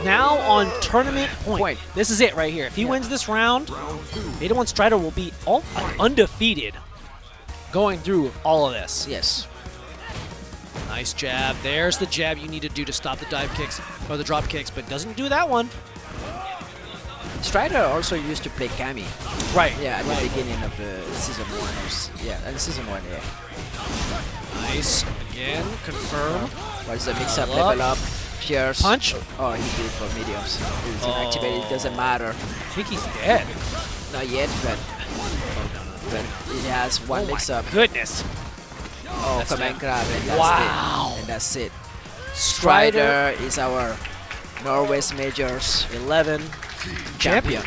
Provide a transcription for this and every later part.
Now on tournament point. This is it right here. If he wins this round, Beta 1 Strider will be undefeated going through all of this. Yes. Nice jab. There's the jab you need to do to stop the dive kicks or the drop kicks, but doesn't do that one. Strider also used to play Kami. Right. Yeah, at the beginning of the season 1. Yeah, and season 1, yeah. Nice. Again, confirm. What's the mix-up, level up, pierce. Punch. Oh, he did for mediums. It's inactivated, it doesn't matter. I think he's dead. Not yet, but it has one mix-up. Goodness. Oh, command grab, and that's wow. it. And that's it. Strider is our Norwest Majors 11 champion.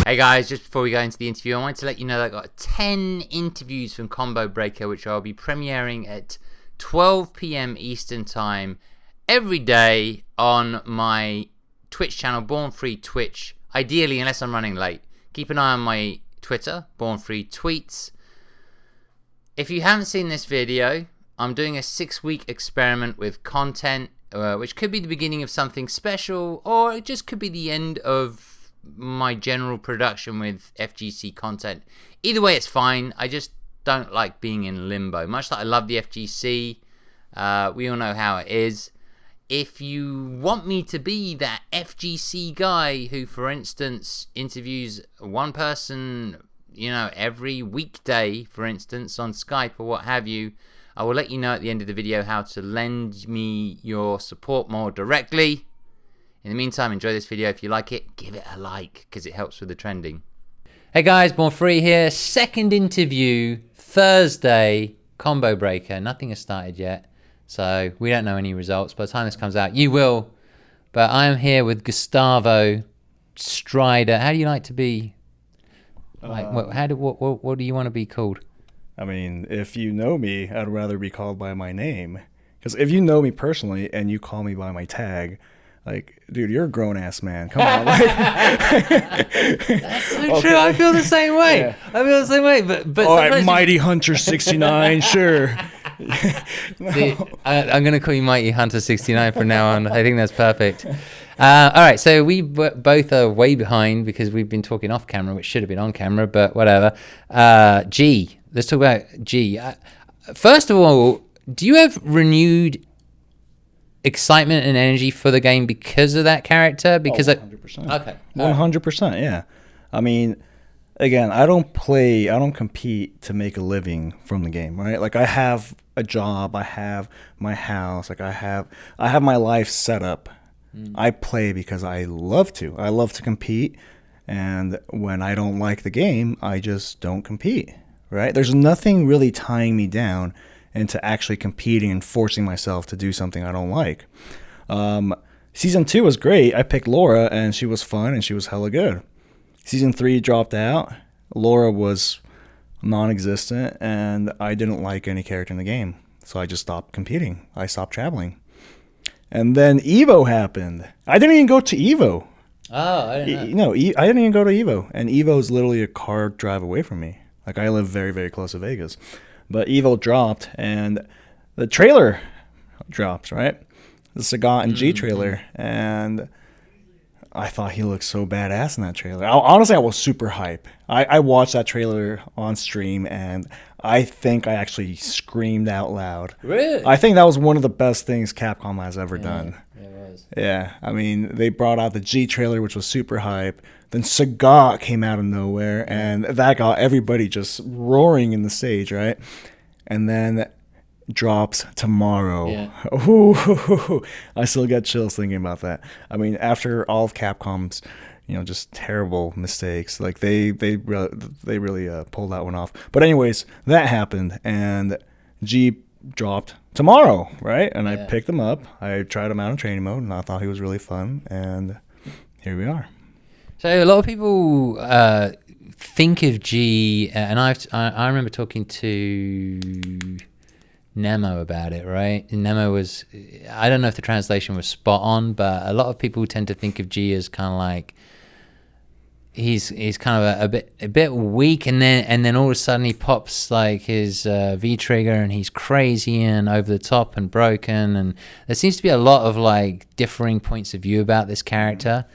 Hey guys, just before we go into the interview, I wanted to let you know that I've got 10 interviews from Combo Breaker, which I'll be premiering at 12 PM Eastern Time every day on my Twitch channel, BornFree Twitch. Ideally, unless I'm running late. Keep an eye on my Twitter, BornFree Tweets. If you haven't seen this video, I'm doing a 6-week experiment with content, which could be the beginning of something special, or it just could be the end of my general production with FGC content. Either way, it's fine. I just don't like being in limbo. Much like I love the FGC, we all know how it is. If you want me to be that FGC guy who, for instance, interviews one person, you know, every weekday, for instance, on Skype or what have you, I will let you know at the end of the video how to lend me your support more directly. In the meantime, enjoy this video. If you like it, give it a like, because it helps with the trending. Hey guys, BornFree here. Second interview, Thursday, Combo Breaker. Nothing has started yet, so we don't know any results. By the time this comes out, you will. But I am here with Gustavo, Strider. How do you like to be? Like, what do you want to be called? I mean, if you know me, I'd rather be called by my name. Because if you know me personally and you call me by my tag, like, dude, you're a grown-ass man. Come on. Like, that's so okay. True. I feel the same way. Yeah. I feel the same way. But all right, Mighty Hunter 69, sure. No. See, I'm going to call you Mighty Hunter 69 from now on. I think that's perfect. All right, so we both are way behind because we've been talking off camera, which should have been on camera, but whatever. G. Let's talk about G. First of all, do you have renewed excitement and energy for the game because of that character? Because 100%. Okay. 100%, yeah. I mean, again, I don't compete to make a living from the game, right? Like, I have a job, I have my house, like I have my life set up. I play because I love to. I love to compete, and when I don't like the game, I just don't compete, right? There's nothing really tying me down into actually competing and forcing myself to do something I don't like. Season 2 was great. I picked Laura, and she was fun, and she was hella good. Season 3 dropped out. Laura was non-existent, and I didn't like any character in the game, so I just stopped competing. I stopped traveling. And then Evo happened. I didn't even go to Evo. Oh, I didn't know. No, I didn't even go to Evo. And Evo is literally a car drive away from me. Like, I live very, very close to Vegas. But Evo dropped, and the trailer dropped, right? The Sagat and G trailer. And I thought he looked so badass in that trailer. Honestly, I was super hype. I watched that trailer on stream, and I think I actually screamed out loud. Really? I think that was one of the best things Capcom has ever done. It was. Yeah, I mean, they brought out the G trailer, which was super hype. Then Sagat came out of nowhere, and that got everybody just roaring in the stage, right? And then drops tomorrow. Yeah. Ooh, I still get chills thinking about that. I mean, after all of Capcom's, just terrible mistakes, like they really pulled that one off. But anyways, that happened, and G dropped tomorrow, right? And I picked him up. I tried him out in training mode, and I thought he was really fun, and here we are. So a lot of people think of G, and I remember talking to Nemo about it, right? And Nemo was, I don't know if the translation was spot on, but a lot of people tend to think of G as kind of like he's kind of a bit weak, and then all of a sudden he pops like his V trigger, and he's crazy and over the top and broken, and there seems to be a lot of like differing points of view about this character.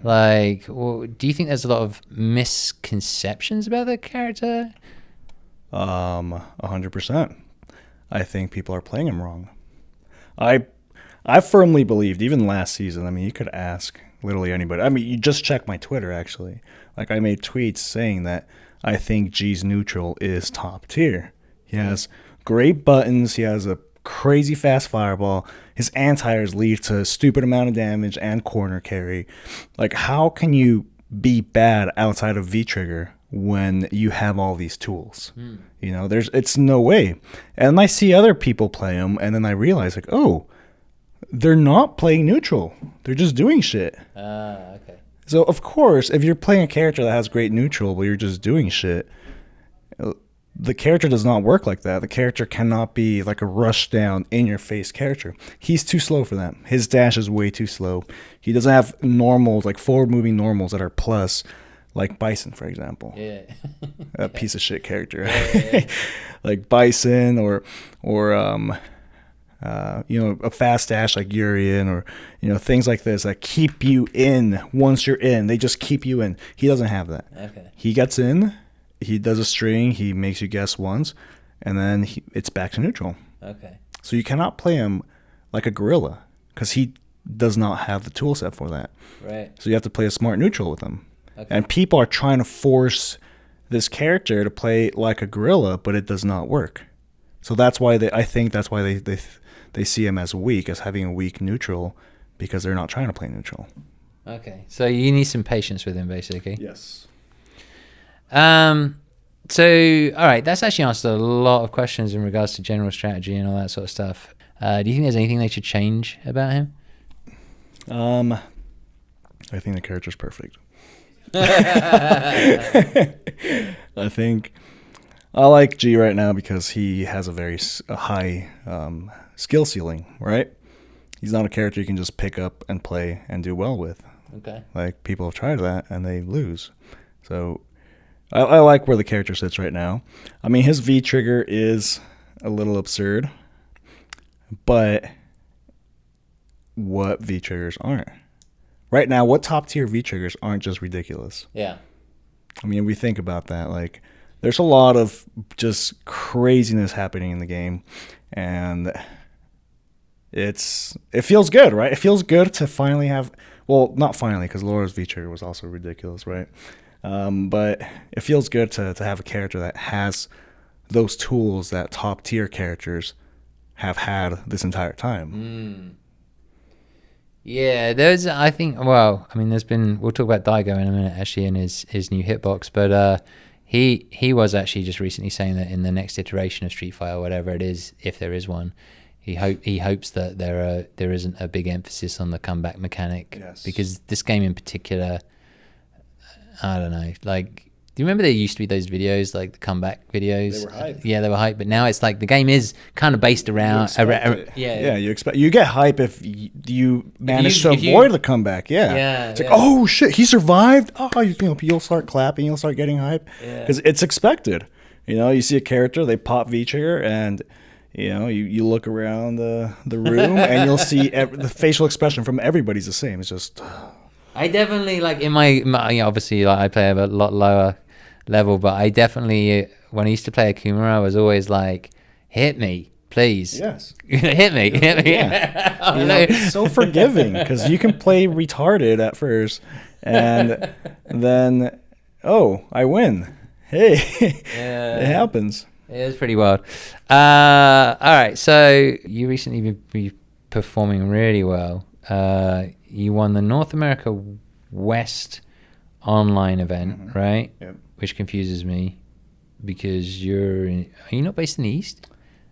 Like, do you think there's a lot of misconceptions about the character? 100%. I think people are playing him wrong. I firmly believed, even last season, I mean, you could ask literally anybody. I mean, you just check my Twitter, actually. Like, I made tweets saying that I think G's neutral is top tier. He has great buttons. He has a crazy fast fireball. His anti-airs lead to a stupid amount of damage and corner carry. Like, how can you be bad outside of V-Trigger when you have all these tools? You know, it's no way. And I see other people play him, and then I realize, like, oh, they're not playing neutral. They're just doing shit. Okay. So, of course, if you're playing a character that has great neutral, but you're just doing shit, the character does not work like that. The character cannot be like a rush down, in-your-face character. He's too slow for that. His dash is way too slow. He doesn't have normals, like forward-moving normals that are plus, like Bison, for example. Yeah. A piece of shit character. Yeah. Like Bison or you know, a fast dash like Urian, or, you know, things like this that keep you in. Once you're in, they just keep you in. He doesn't have that. Okay. He gets in, he does a string, he makes you guess once, and then it's back to neutral. Okay. So you cannot play him like a gorilla because he does not have the tool set for that. Right. So you have to play a smart neutral with him. Okay. And people are trying to force this character to play like a gorilla, but it does not work. So that's why I think that's why they see him as weak, as having a weak neutral, because they're not trying to play neutral. Okay. So you need some patience with him, basically. Yes. So, all right, that's actually answered a lot of questions in regards to general strategy and all that sort of stuff. Do you think there's anything they should change about him? I think the character's perfect. I think I like G right now because he has a very high skill ceiling, right? He's not a character you can just pick up and play and do well with. Okay. Like, people have tried that and they lose. So I like where the character sits right now. I mean, his V trigger is a little absurd, but what V triggers aren't? Right now, what top tier V triggers aren't just ridiculous? Yeah. I mean, if we think about that, like, there's a lot of just craziness happening in the game, and it feels good, right? It feels good to finally have, well, not finally, because Laura's V trigger was also ridiculous, right? But it feels good to have a character that has those tools that top tier characters have had this entire time. Yeah, I think, well, I mean, we'll talk about Daigo in a minute, actually, and his new hitbox, but he was actually just recently saying that in the next iteration of Street Fighter, whatever it is, if there is one, he hopes that there isn't a big emphasis on the comeback mechanic. Yes. Because this game in particular, I don't know, like, do you remember there used to be those videos, like the comeback videos? They were hype. Yeah, they were hype, but now it's like the game is kind of based around... You get hype if you manage to avoid the comeback. Yeah. It's like, oh shit, he survived. Oh, you'll start clapping, you'll start getting hype because it's expected. You know, you see a character, they pop V trigger, and you look around the room and you'll see the facial expression from everybody's the same. It's just. I definitely, like, in my obviously, like, I play at a lot lower level, but I definitely, when I used to play Akuma, I was always like, hit me, please. Yes. hit me. Yeah. It's so forgiving because you can play retarded at first, and then, oh, I win. Hey, it happens. It was pretty wild. All right, so you recently been performing really well. You won the North America West online event, right? Yep. Which confuses me because are you not based in the East?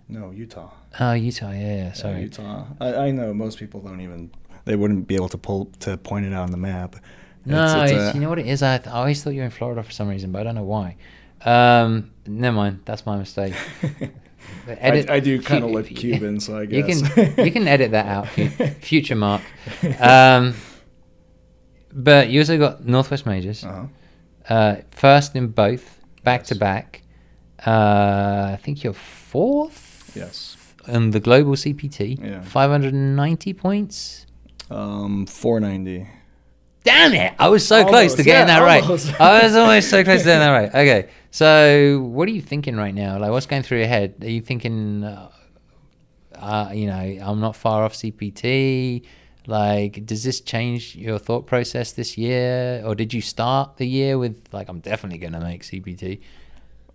No, Utah. Oh, Utah, yeah, sorry. Utah. I know most people they wouldn't be able to point it out on the map. No, you know what it is? I always thought you were in Florida for some reason, but I don't know why. Never mind, that's my mistake. I do kind of look Cuban, so I guess you can edit that out, future Mark. But you also got Northwest Majors. First in both, back to back. I think you're fourth. Yes. On the global CPT. Yeah. 590 points. 490. Damn it! I was so close to getting that almost. right. I was almost so close to getting that right. Okay, so what are you thinking right now? Like, what's going through your head? Are you thinking, I'm not far off CPT? Like, does this change your thought process this year? Or did you start the year with, like, I'm definitely going to make CPT?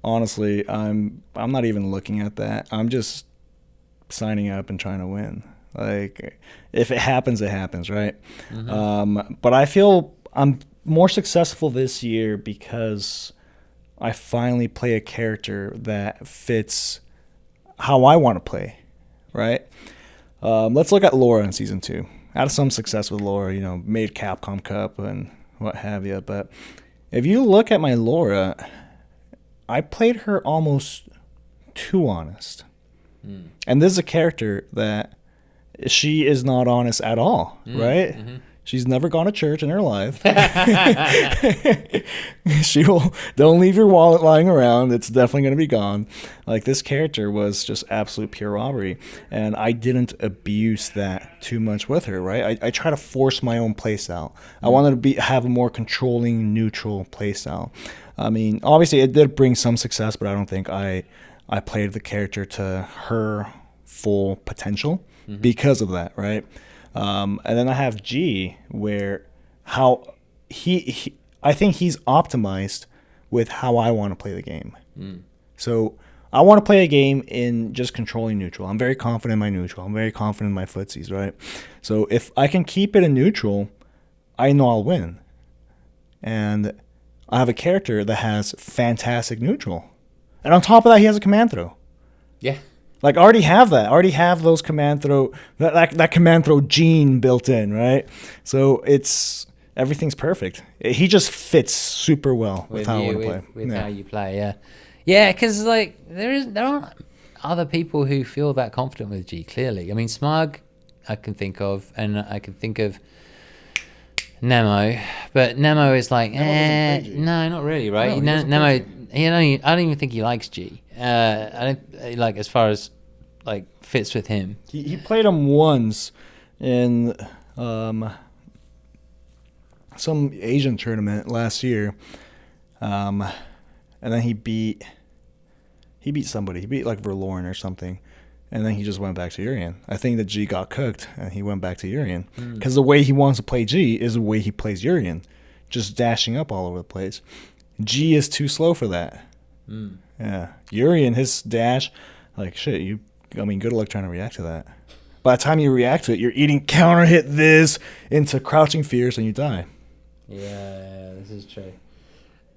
Honestly, I'm not even looking at that. I'm just signing up and trying to win. Like, if it happens, it happens, right? Mm-hmm. But I feel I'm more successful this year because I finally play a character that fits how I want to play, right? Let's look at Laura in Season 2. I had some success with Laura, made Capcom Cup and what have you. But if you look at my Laura, I played her almost too honest. Mm. And this is a character that she is not honest at all, right? Mm-hmm. She's never gone to church in her life. Don't leave your wallet lying around. It's definitely going to be gone. Like, this character was just absolute pure robbery. And I didn't abuse that too much with her, right? I try to force my own playstyle. I wanted to have a more controlling, neutral playstyle. I mean, obviously it did bring some success, but I don't think I played the character to her full potential. Mm-hmm. Because of that, right? And then I have G, where how I think he's optimized with how I want to play the game. Mm. So I want to play a game in just controlling neutral. I'm very confident in my neutral. I'm very confident in my footsies, right? So if I can keep it in neutral, I know I'll win. And I have a character that has fantastic neutral. And on top of that, he has a command throw. Yeah. Like, I already have that. I already have those command throw, that command throw gene built in, right? So everything's perfect. He just fits super well with how I want to play. With how you play, yeah. Yeah, because, like, there aren't other people who feel that confident with G, clearly. I mean, Smug, I can think of, and I can think of Nemo, but Nemo is like, no, not really, right? Nemo, I don't even think he likes G. I don't like, as far as like fits with him. He played him once in some Asian tournament last year, and then he beat somebody. He beat like Verloren or something, and then he just went back to Urian. I think that G got cooked, and he went back to Urian because the way he wants to play G is the way he plays Urian, just dashing up all over the place. G is too slow for that. Mm. Yeah, Urian, his dash, like shit. Good luck trying to react to that. By the time you react to it, you're eating counter hit this into crouching fears and you die. Yeah, this is true.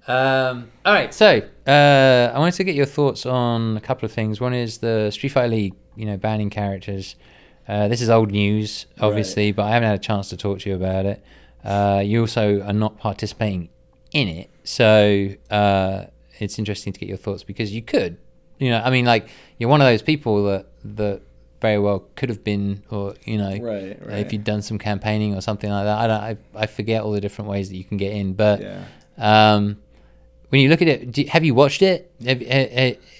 All right, so I wanted to get your thoughts on a couple of things. One is the Street Fighter League, banning characters. This is old news, obviously, right, but I haven't had a chance to talk to you about it. You also are not participating in it, so it's interesting to get your thoughts because you could. You're one of those people that very well could have been, or right. If you'd done some campaigning or something like that. I forget all the different ways that you can get in, but when you look at it, have you watched it?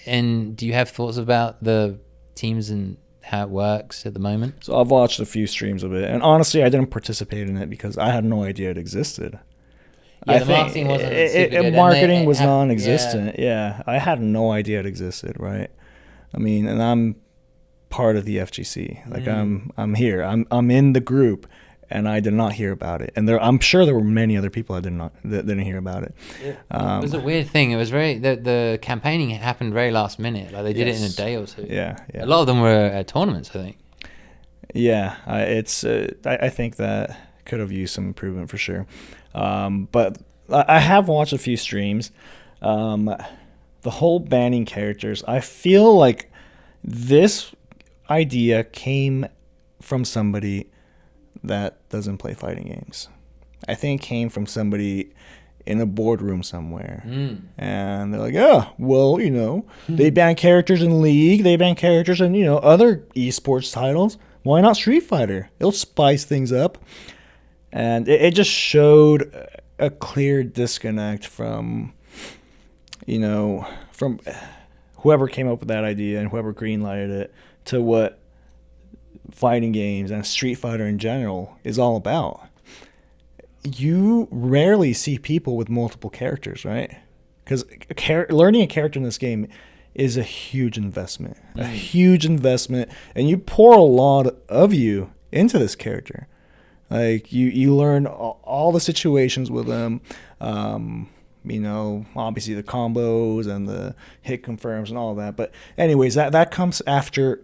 And do you have thoughts about the teams and how it works at the moment? So I've watched a few streams of it, and honestly, I didn't participate in it because I had no idea it existed. Yeah, marketing wasn't super good. Marketing was non-existent. Yeah, I had no idea it existed, right? And I'm part of the FGC. Like I'm here. I'm in the group, and I did not hear about it. And I'm sure there were many other people that didn't hear about it. Yeah. It was a weird thing. It was the campaigning happened very last minute. Like they did it in a day or two. Yeah. A lot of them were at tournaments, I think. Yeah, I think that could have used some improvement for sure. But I have watched a few streams. The whole banning characters, I feel like this idea came from somebody that doesn't play fighting games. I think it came from somebody in a boardroom somewhere. And they're like, they ban characters in League, they ban characters in, other esports titles. Why not Street Fighter? It'll spice things up. And it just showed a clear disconnect from, from whoever came up with that idea and whoever greenlighted it to what fighting games and Street Fighter in general is all about. You rarely see people with multiple characters, right? Because learning a character in this game is a huge investment, and you pour a lot of you into this character. Like you learn all the situations with them, obviously the combos and the hit confirms and all of that. But anyways, that comes after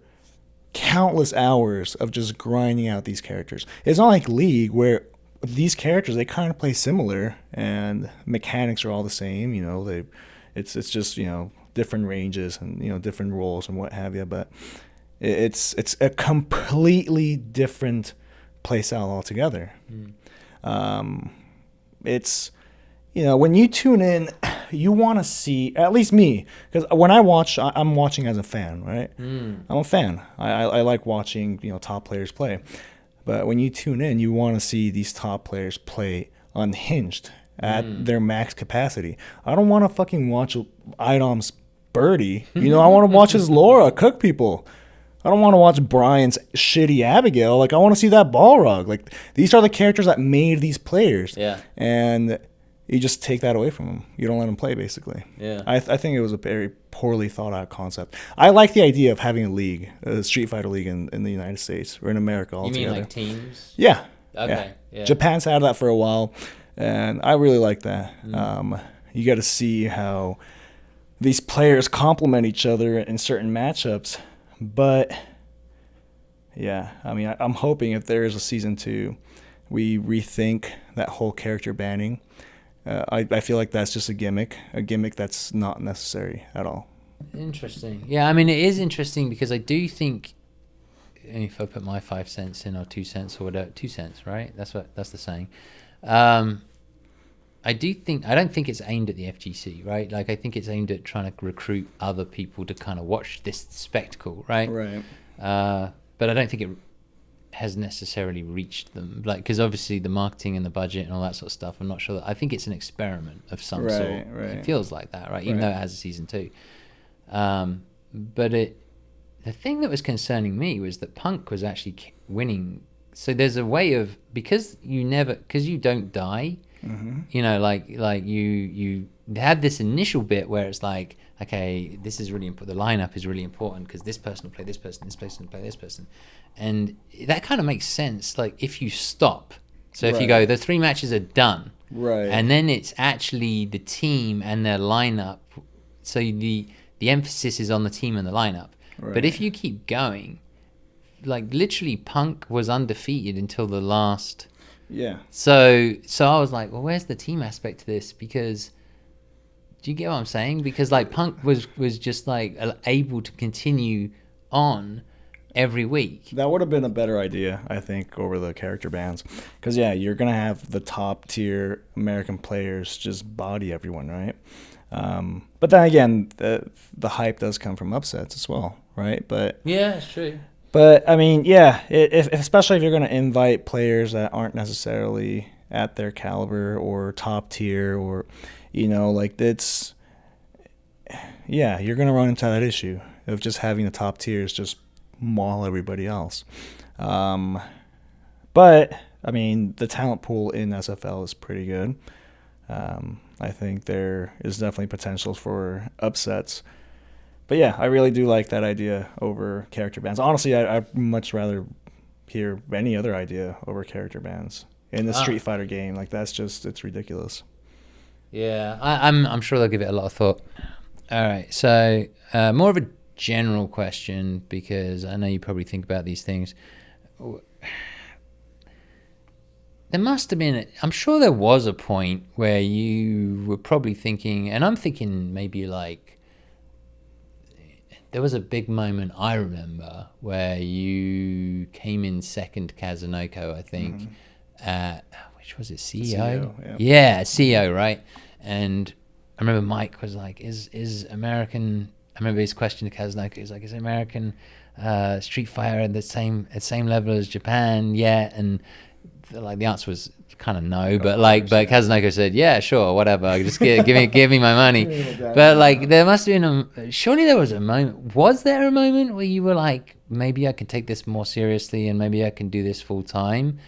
countless hours of just grinding out these characters. It's not like League where these characters, they kind of play similar and mechanics are all the same. It's just different ranges and different roles and what have you. But it's a completely different playstyle altogether. It's when you tune in, you want to see, at least me, because when I watch, I'm watching as a fan, right? I'm a fan. I like watching top players play. But when you tune in, you want to see these top players play unhinged at their max capacity. I don't want to fucking watch Idom's Birdie. I want to watch his Laura cook people. I don't want to watch Brian's shitty Abigail. Like, I want to see that Balrog. Like, these are the characters that made these players. Yeah. And you just take that away from them. You don't let them play, basically. Yeah. I think it was a very poorly thought out concept. I like the idea of having a league, a Street Fighter league in the United States or in America altogether. You mean like teams? Yeah. Okay. Yeah. Japan's had that for a while, and I really like that. You got to see how these players complement each other in certain matchups. But yeah, I mean, I'm hoping if there is a season 2, we rethink that whole character banning. I feel like that's just a gimmick that's not necessary at all. Interesting. Yeah, I mean, it is interesting because I do think, if I put my 5 cents in, or 2 cents, or whatever, 2 cents, right? That's the saying. I don't think it's aimed at the FGC, right? Like, I think it's aimed at trying to recruit other people to kind of watch this spectacle, right? Right. But I don't think it has necessarily reached them, like, because obviously the marketing and the budget and all that sort of stuff, I'm not sure that, I think it's an experiment of some sort. Right. It feels like that, right? Even though it has a season 2. But the thing that was concerning me was that Punk was actually winning. So there's a way of, because you don't die, like you had this initial bit where it's like, okay, this is really important. The lineup is really important because this person will play this person, this person will play this person. And that kind of makes sense, like, if you stop. So if you go, the 3 matches are done. Right. And then it's actually the team and their lineup. So the emphasis is on the team and the lineup. Right. But if you keep going, like, literally Punk was undefeated until the last. Yeah. So I was like, well, where's the team aspect to this? Because, do you get what I'm saying? Because, like, Punk was just, like, able to continue on every week. That would have been a better idea, I think, over the character bans. Because, yeah, you're going to have the top tier American players just body everyone, right? But then again, the hype does come from upsets as well, right? But yeah, it's true. But, I mean, yeah, especially if you're going to invite players that aren't necessarily at their caliber or top tier or, like, it's, yeah, you're going to run into that issue of just having the top tiers just maul everybody else. But, I mean, the talent pool in SFL is pretty good. I think there is definitely potential for upsets. But yeah, I really do like that idea over character bans. Honestly, I'd much rather hear any other idea over character bans in the Street Fighter game. Like, it's ridiculous. Yeah, I'm sure they'll give it a lot of thought. All right, so more of a general question, because I know you probably think about these things. There must have been, I'm sure there was a point where you were probably thinking, and I'm thinking maybe like, there was a big moment I remember where you came in second to Kazunoko, I think, which was it, CEO? Yeah, CEO, right? And I remember Mike was like, is American, I remember his question to Kazunoko, he was like, is American Street Fighter at the same level as Japan? Yeah, and like the answer was kind of no, but but Kazunoko said, yeah, sure, whatever, just give me my money. But like, there must have been surely there was a moment. Was there a moment where you were like, maybe I can take this more seriously and maybe I can do this full time?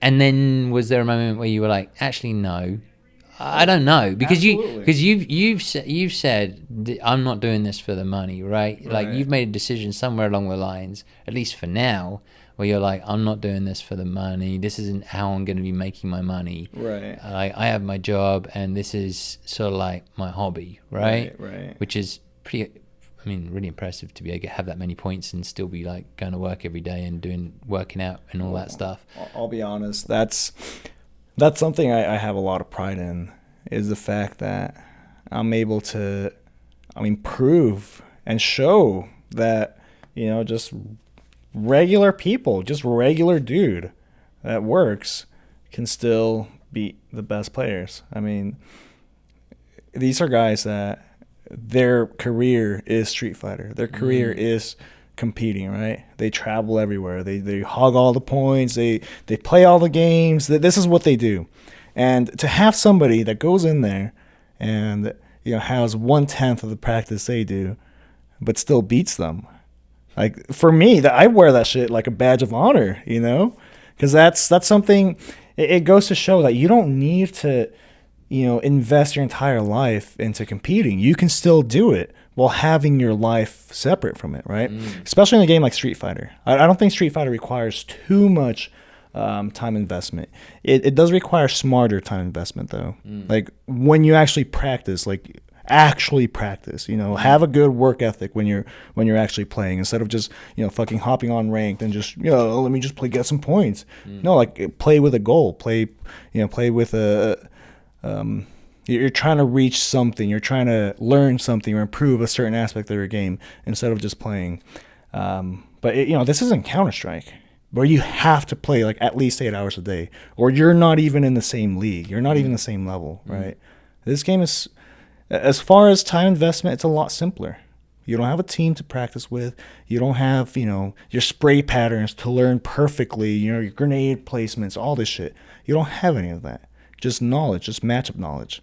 And then was there a moment where you were like, actually, no, I don't know, because you've said I'm not doing this for the money, right? Like you've made a decision somewhere along the lines, at least for now, where you're like, I'm not doing this for the money. This isn't how I'm going to be making my money. Right. I have my job, and this is sort of like my hobby, right? Right. Which is really impressive to be able to have that many points and still be like going to work every day and working out and all that stuff. I'll be honest. That's something I have a lot of pride in, is the fact that I'm able to, prove and show that, just regular people, just regular dude that works can still beat the best players. These are guys that their career is Street Fighter. Their career is competing, right? They travel everywhere. They hog all the points. They play all the games. This is what they do. And to have somebody that goes in there and has 1/10 of the practice they do, but still beats them, like for me, that I wear that shit like a badge of honor, because that's something. It goes to show that you don't need to, invest your entire life into competing. You can still do it while having your life separate from it, right? Especially in a game like Street Fighter. I don't think Street Fighter requires too much time investment. It does require smarter time investment, though. Like when you actually practice, have a good work ethic when you're actually playing, instead of just fucking hopping on ranked and just let me just get some points. No, like play with a goal. Play with a you're trying to reach something. You're trying to learn something or improve a certain aspect of your game instead of just playing. But this isn't Counter-Strike, where you have to play like at least 8 hours a day, or you're not even in the same league. You're not even the same level, right? This game is, as far as time investment, it's a lot simpler. You don't have a team to practice with. You don't have, your spray patterns to learn perfectly, your grenade placements, all this shit. You don't have any of that. Just knowledge, just matchup knowledge.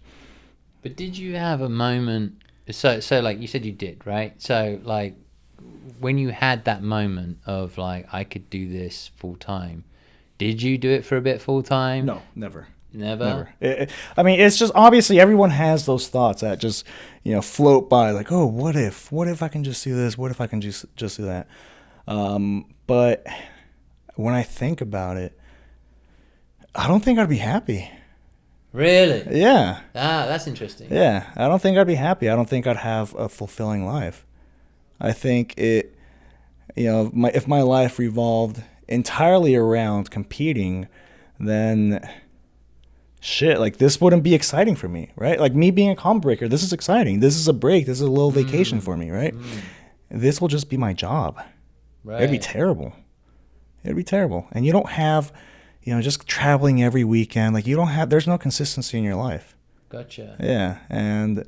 But did you have a moment, so like you said you did, right? So like when you had that moment of like, I could do this full time, did you do it for a bit full time? No, never. Never? It's just, obviously everyone has those thoughts that just, float by, like, oh, what if I can just do this? What if I can just do that? But when I think about it, I don't think I'd be happy. Really? Yeah. That's interesting. Yeah, I don't think I'd be happy. I don't think I'd have a fulfilling life. I think if my life revolved entirely around competing, then shit, like this wouldn't be exciting for me, right? Like me being a combo breaker, this is exciting. This is a break. This is a little vacation for me, right? This will just be my job. Right. It'd be terrible. And you don't have, just traveling every weekend. Like there's no consistency in your life. Gotcha. Yeah. And,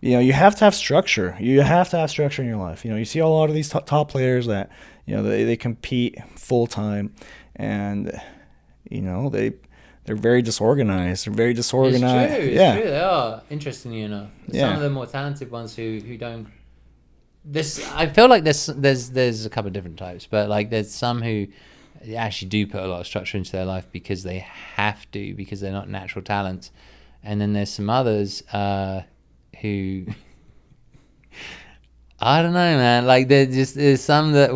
you have to have structure. You have to have structure in your life. You see a lot of these top players that, they compete full time, and, they're very disorganized. It's true. It's true. They are, interestingly enough. Some of the more talented ones who don't. I feel like there's a couple of different types, but like there's some who actually do put a lot of structure into their life because they have to, because they're not natural talents, and then there's some others who. I don't know, man. Like there's some that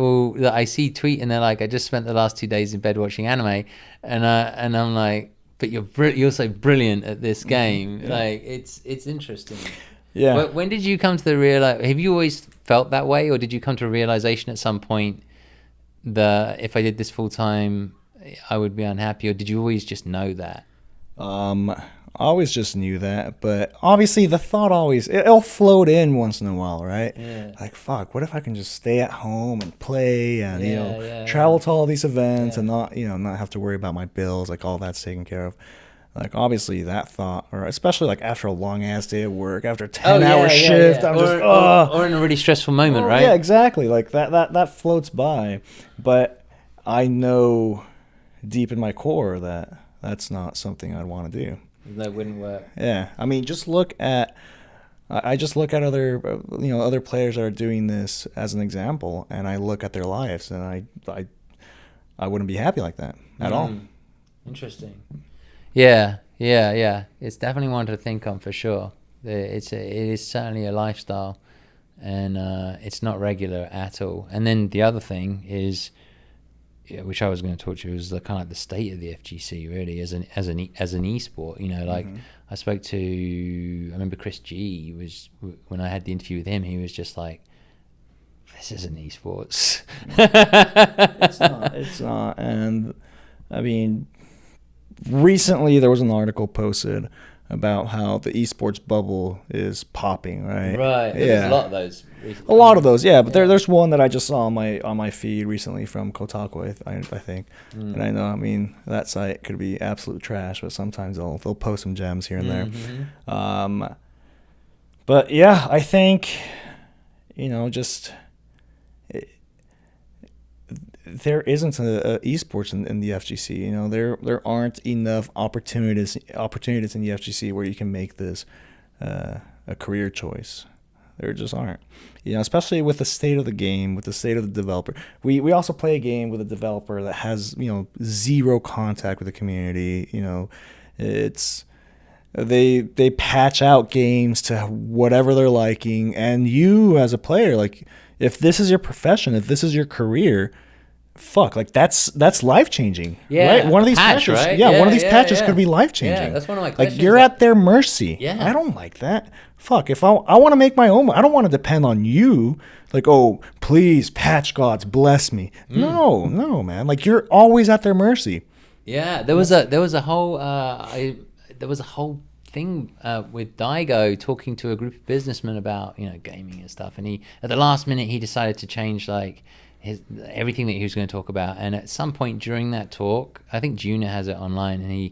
I see tweet and they're like, I just spent the last 2 days in bed watching anime, and I'm like, but you're so brilliant at this game. Yeah. Like it's interesting. Yeah. But when did you come to the have you always felt that way, or did you come to a realization at some point that if I did this full time, I would be unhappy, or did you always just know that? I always just knew that, but obviously the thought it'll float in once in a while, right? Yeah. Like, fuck, what if I can just stay at home and play and, travel to all these events and not have to worry about my bills, like all that's taken care of. Like, obviously that thought, or especially like after a long ass day of work, after a 10-hour shift, I'm or in a really stressful moment, right? Yeah, exactly. Like that floats by, but I know deep in my core that that's not something I'd want to do. That wouldn't work. Yeah, I mean, just look at. I just look at other players that are doing this as an example, and I look at their lives, and I wouldn't be happy like that at all. Interesting. Yeah. It's definitely one to think on for sure. It is certainly a lifestyle, and it's not regular at all. And then the other thing is, which I was going to talk to you, is the kind of like the state of the FGC really as an esport. Like I spoke to, I remember Chris G was, when I had the interview with him, he was just like, this isn't esports. It's not. And I mean, recently there was an article posted about how the esports bubble is popping, right? Right. Yeah. There's a lot of those. A lot of those, yeah. But there's one that I just saw on my feed recently from Kotaku, I think. And I know, I mean, that site could be absolute trash, but sometimes they'll post some gems here and there. But yeah, I think, just there isn't a esports in the FGC. There aren't enough opportunities in the FGC where you can make this a career choice. There just aren't. Especially with the state of the game, with the state of the developer. We also play a game with a developer that has zero contact with the community. It's they patch out games to whatever they're liking, and you as a player, like, if this is your profession, if this is your career, fuck, like that's life changing. Yeah, right? One of these patch, patches, right? one of these patches could be life changing. Yeah, that's one of my questions. Like, you're at their mercy. Yeah. I don't like that. Fuck, if I want to make my own, I don't want to depend on you. Like, oh, please, patch gods, bless me. No, man. Like, you're always at their mercy. Yeah, there was a whole thing with Daigo talking to a group of businessmen about gaming and stuff, and he at the last minute he decided to change like everything that he was going to talk about. And at some point during that talk, I think Junior has it online, and he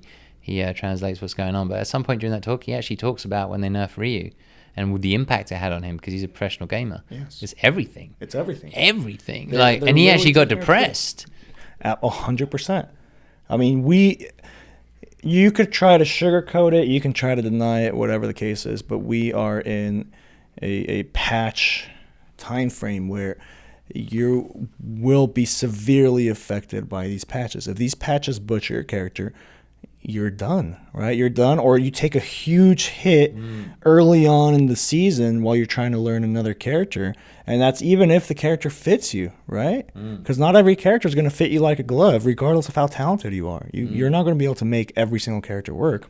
translates what's going on. But at some point during that talk, he actually talks about when they nerfed Ryu and the impact it had on him, because he's a professional gamer. Yes. It's everything. It's everything. Everything. They're And he actually got literally depressed. At 100%. I mean, you could try to sugarcoat it, you can try to deny it, whatever the case is, but we are in a patch time frame where you will be severely affected by these patches. If these patches butcher your character, you're done, right? You're done, or you take a huge hit early on in the season while you're trying to learn another character, and that's even if the character fits you, right? Because not every character is going to fit you like a glove, regardless of how talented you are. You're not going to be able to make every single character work.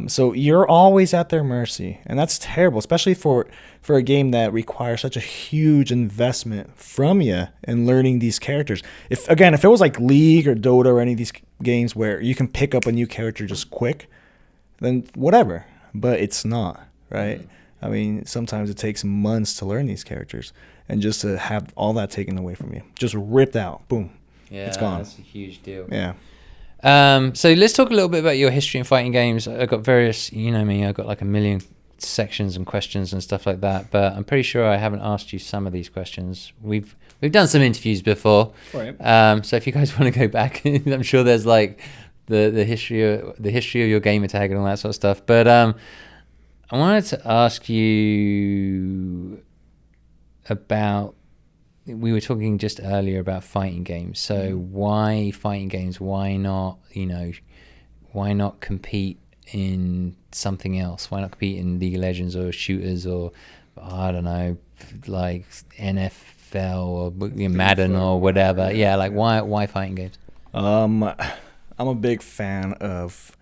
So you're always at their mercy, and that's terrible, especially for a game that requires such a huge investment from you in learning these characters. If it was like League or Dota or any of these games where you can pick up a new character just quick, then whatever. But it's not, right? I mean, sometimes it takes months to learn these characters, and just to have all that taken away from you, just ripped out, boom, it's gone. That's a huge deal. Yeah. So let's talk a little bit about your history in fighting games. I've got various, I've got like a million sections and questions and stuff like that, but I'm pretty sure I haven't asked you some of these questions. We've done some interviews before, Right. So if you guys want to go back, I'm sure there's like the history of your gamer tag and all that sort of stuff. But I wanted to ask you about, we were talking just earlier about fighting games. So why fighting games? Why not, why not compete in something else? Why not compete in League of Legends or shooters or, I don't know, like NFL or Madden or whatever? Yeah, like why fighting games? I'm a big fan of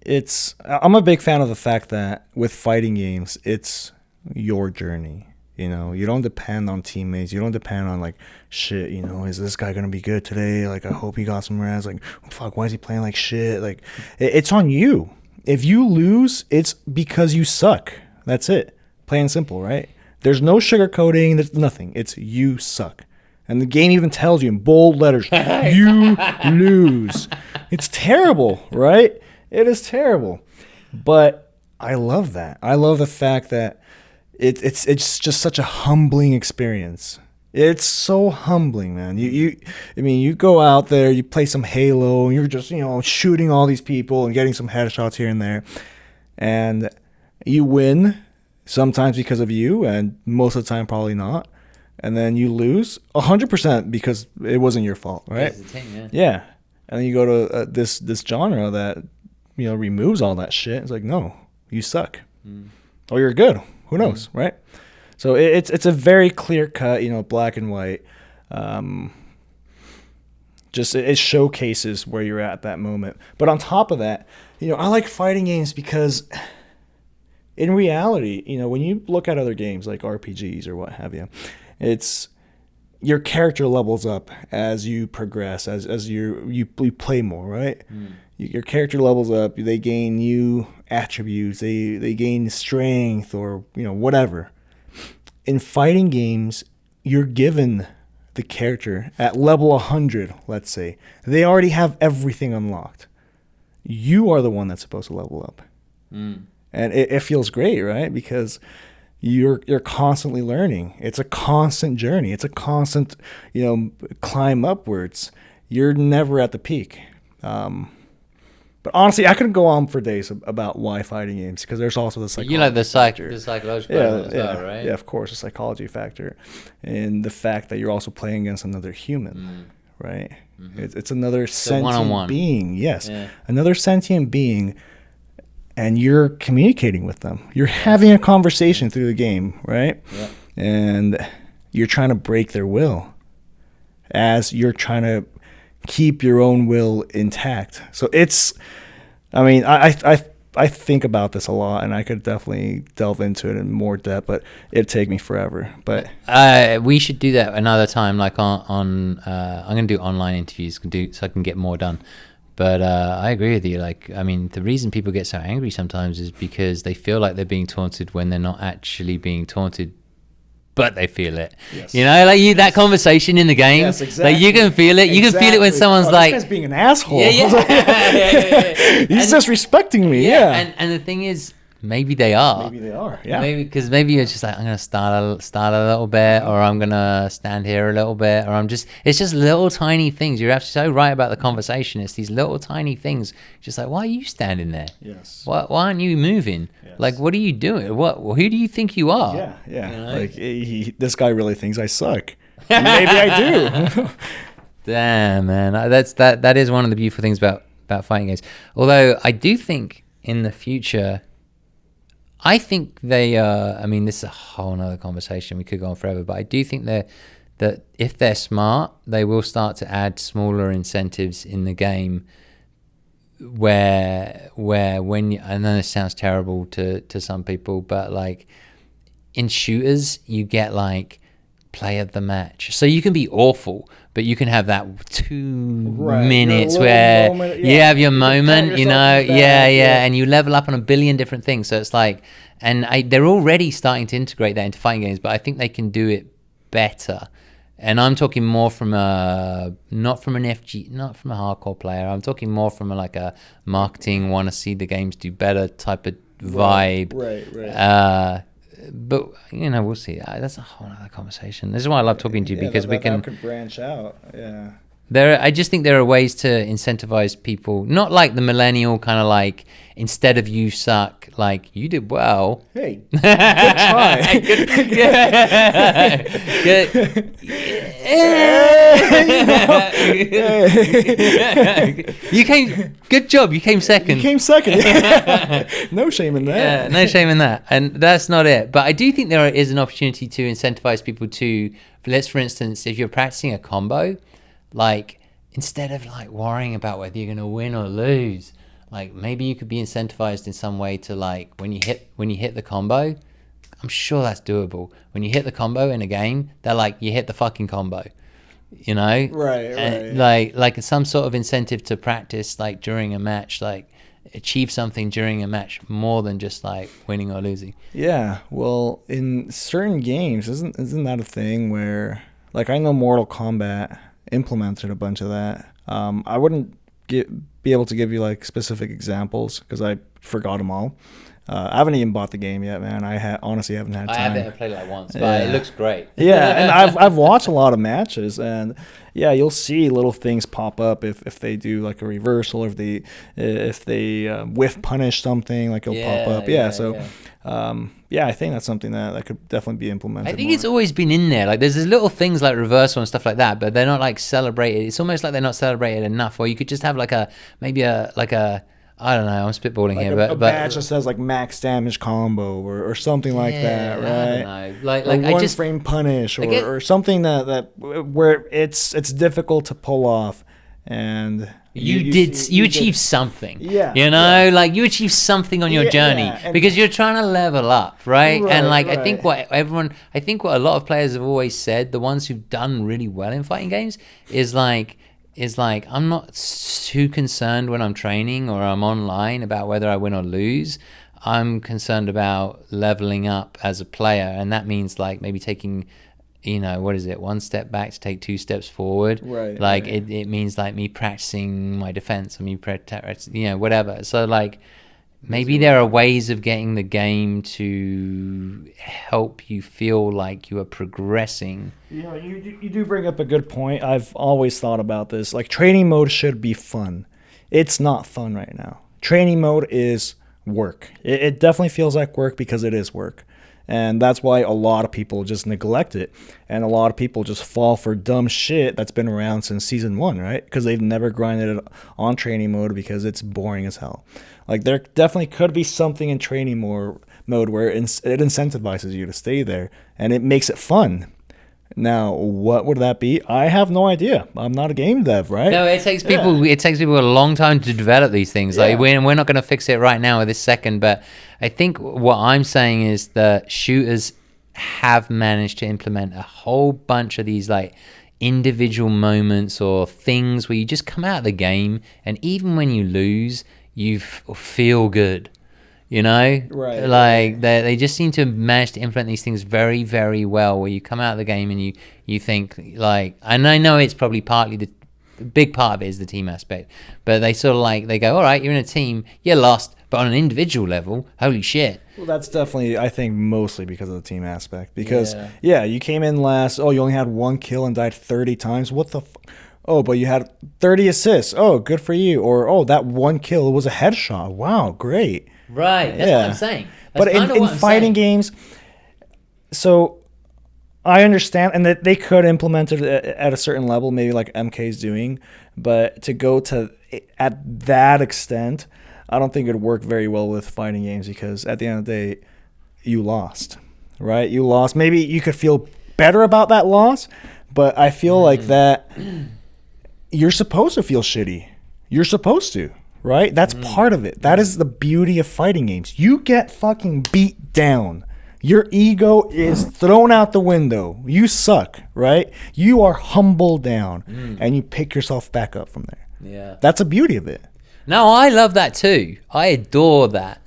the fact that with fighting games, it's your journey. You don't depend on teammates. You don't depend on like, shit, is this guy going to be good today? Like, I hope he got some rest. Like, fuck, why is he playing like shit? Like, it's on you. If you lose, it's because you suck. That's it. Plain and simple, right? There's no sugarcoating. There's nothing. It's you suck. And the game even tells you in bold letters, you lose. It's terrible, right? It is terrible. But I love that. I love the fact that it's just such a humbling experience. It's so humbling, man. I mean, you go out there, you play some Halo, and you're just, shooting all these people and getting some headshots here and there, and you win, sometimes because of you, and most of the time probably not, and then you lose 100% because it wasn't your fault, right? It's the thing, Yeah, and then you go to this genre that removes all that shit. It's like, no, you suck, or you're good. Who knows, right? So it's a very clear cut, black and white. Just it showcases where you're at that moment. But on top of that, I like fighting games because in reality, when you look at other games like RPGs or what have you, it's your character levels up as you progress, as you play more, right? Your character levels up. They gain new attributes. They gain strength or whatever. In fighting games, you're given the character at level 100, let's say. They already have everything unlocked. You are the one that's supposed to level up. And it feels great, right? Because you're constantly learning. It's a constant journey. It's a constant, climb upwards. You're never at the peak. But honestly, I could go on for days about why fighting games, because there's also the psychology. You like the factor. psychological element as well, right? Yeah, of course, the psychology factor, and the fact that you're also playing against another human, right? It's another sentient one-on-one being. Yes, another sentient being, and you're communicating with them. You're having a conversation through the game, right? Yeah. And you're trying to break their will, as you're trying to keep your own will intact. So I think about this a lot, and I could definitely delve into it in more depth, but it'd take me forever. But we should do that another time, like on I'm gonna do online interviews, so I can get more done. But I agree with you. Like, I mean, the reason people get so angry sometimes is because they feel like they're being taunted when they're not actually being taunted, but they feel it. Yes. Like that conversation in the game. Yes, exactly. Like you can feel it. You can feel it when someone's like, "This guy's being an asshole." Yeah. He's disrespecting me. Yeah. And the thing is, maybe they are. Yeah. Maybe you're just like, I'm gonna start a little bit, or I'm gonna stand here a little bit, or it's just little tiny things. You're absolutely so right about the conversation. It's these little tiny things. Just like, why are you standing there? Yes. Why aren't you moving? Yes. Like, what are you doing? Who do you think you are? Yeah. Like this guy really thinks I suck. Maybe I do. Damn, man. That is one of the beautiful things about fighting games. Although I do think in the future, I think they I mean, this is a whole nother conversation. We could go on forever, but I do think that if they're smart, they will start to add smaller incentives in the game where when you, I know this sounds terrible to some people, but like in shooters, you get like play of the match. So you can be awful, but you can have that 2 minutes where you have your moment, and you level up on a billion different things. So it's like, and they're already starting to integrate that into fighting games, but I think they can do it better. And I'm talking more from not from an FG, not from a hardcore player. I'm talking more from a marketing, want to see the games do better type of vibe. Right. But we'll see. That's a whole other conversation. This is why I love talking to you, because we can branch out. Yeah. I just think there are ways to incentivize people, not like the millennial kind of like, instead of you suck, like you did well. Hey, good try. Good job. You came second. No shame in that. Yeah, no shame in that. And that's not it. But I do think there is an opportunity to incentivize people to, for instance, if you're practicing a combo, like instead of like worrying about whether you're going to win or lose, like maybe you could be incentivized in some way to like when you hit the combo, I'm sure that's doable. When you hit the combo in a game, they're like, you hit the fucking combo, right. Like some sort of incentive to practice like during a match, like achieve something during a match more than just like winning or losing. Yeah, well, in certain games, isn't that a thing where, like, I know Mortal Kombat implemented a bunch of that. I wouldn't be able to give you like specific examples because I forgot them all. I haven't even bought the game yet, man. Honestly haven't had time. I haven't played it like once, but it looks great. Yeah, and I've watched a lot of matches, and yeah, you'll see little things pop up if they do like a reversal, or if they whiff punish something, like it'll pop up. I think that's something that could definitely be implemented. I think it's always been in there. Like there's these little things like reversal and stuff like that, but they're not like celebrated. It's almost like they're not celebrated enough. Or you could just have like a I don't know. I'm spitballing like here, a but badge that says like max damage combo or something like that, right? I don't know. Like or I just frame punish or something that where it's difficult to pull off, and you achieved something. Yeah, like you achieved something on your journey because you're trying to level up, right? And like I think what a lot of players have always said, the ones who've done really well in fighting games, is like I'm not too concerned when I'm training or I'm online about whether I win or lose. I'm concerned about leveling up as a player, and that means like maybe taking, one step back to take 2 steps forward. Right. Like it means like me practicing my defense, or me whatever. So like maybe there are ways of getting the game to help you feel like you are progressing. You do bring up a good point. I've always thought about this. Like, training mode should be fun. It's not fun right now. Training mode is work. It definitely feels like work because it is work. And that's why a lot of people just neglect it. And a lot of people just fall for dumb shit that's been around since season 1, right? Because they've never grinded it on training mode because it's boring as hell. Like, there definitely could be something in training mode where it incentivizes you to stay there, and it makes it fun. Now, what would that be? I have no idea. I'm not a game dev, right? No, it takes people. It takes people a long time to develop these things. Like we're not going to fix it right now or this second. But I think what I'm saying is that shooters have managed to implement a whole bunch of these like individual moments or things where you just come out of the game, and even when you lose, you feel good. Right? Like they just seem to manage to implement these things very, very well, where you come out of the game and you think like, and I know it's probably partly the big part of it is the team aspect, but they sort of like, they go, all right, you're in a team, you lost, but on an individual level, holy shit. Well, that's definitely, I think, mostly because of the team aspect. Because you came in last. Oh, you only had 1 kill and died 30 times. What the? Oh, but you had 30 assists. Oh, good for you. Or, oh, that 1 kill was a headshot. Wow, great. Right, that's what I'm saying. But in fighting games, so I understand, and that they could implement it at a certain level, maybe like MK's doing, but to go to at that extent, I don't think it'd work very well with fighting games, because at the end of the day, you lost, right? You lost. Maybe you could feel better about that loss, but I feel like that you're supposed to feel shitty. You're supposed to. Right? That's part of it. That is the beauty of fighting games. You get fucking beat down. Your ego is thrown out the window. You suck, right? You are humbled down, and you pick yourself back up from there. Yeah. That's the beauty of it. No, I love that too. I adore that.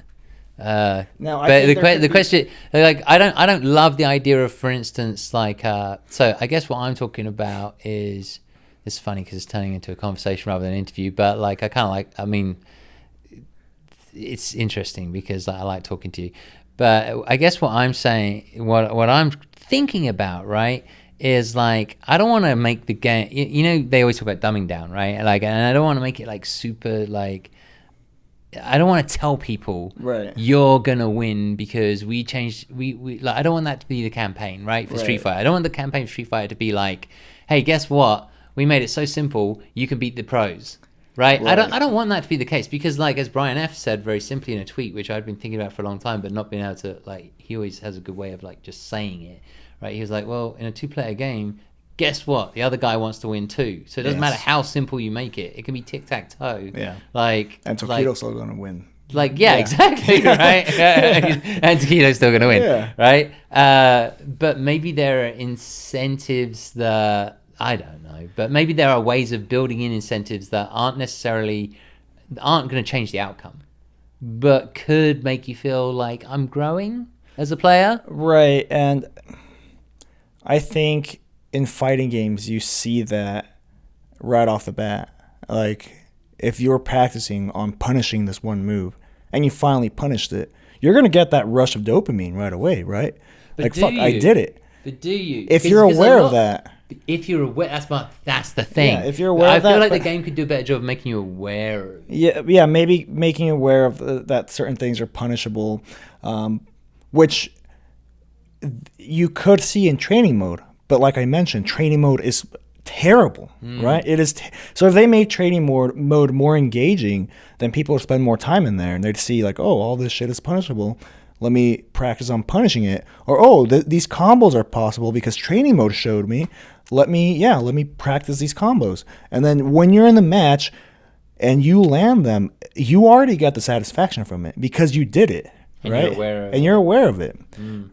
Now, but the question, like, I don't love the idea of, for instance, like, so I guess what I'm talking about is, it's funny because it's turning into a conversation rather than an interview, but like I mean, it's interesting because I like talking to you. But I guess what I'm saying, what I'm thinking about, right, is like, I don't want to make the game, they always talk about dumbing down, right? Like, and I don't want to make it like super, like, I don't want to tell people you're gonna win because we changed. We like, I don't want that to be the campaign, right, for Street Fighter. I don't want the campaign for Street Fighter to be like, hey, guess what? We made it so simple, you can beat the pros, right? I don't want that to be the case, because, like, as Brian F said very simply in a tweet, which I'd been thinking about for a long time, but not being able to, like, he always has a good way of, like, just saying it, right? He was like, well, in a 2-player game, guess what? The other guy wants to win too. So it doesn't matter how simple you make it. It can be tic-tac-toe. Yeah. Like, and Tokido's still going to win. Like, exactly, right? And Tokido's still going to win, right? But maybe there are incentives that, I don't know, but maybe there are ways of building in incentives that aren't going to change the outcome, but could make you feel like I'm growing as a player. Right, and I think in fighting games you see that right off the bat. Like, if you're practicing on punishing this one move and you finally punished it, you're gonna get that rush of dopamine right away, right? But Like, do fuck, I you? did it. But do you? If you're aware of that. If you're aware, that's the thing. Yeah, if you're aware of that, I feel like the but- game could do a better job of making you aware of Yeah, maybe making you aware of that certain things are punishable, which you could see in training mode. But like I mentioned, training mode is terrible, right? It is. So if they made training mode more engaging, then people would spend more time in there, and they'd see like, oh, all this shit is punishable. Let me practice on punishing it. Or, oh, these combos are possible because training mode showed me. Let me practice these combos. And then when you're in the match and you land them, you already got the satisfaction from it because you did it, And right? you're aware of and it. you're aware of it,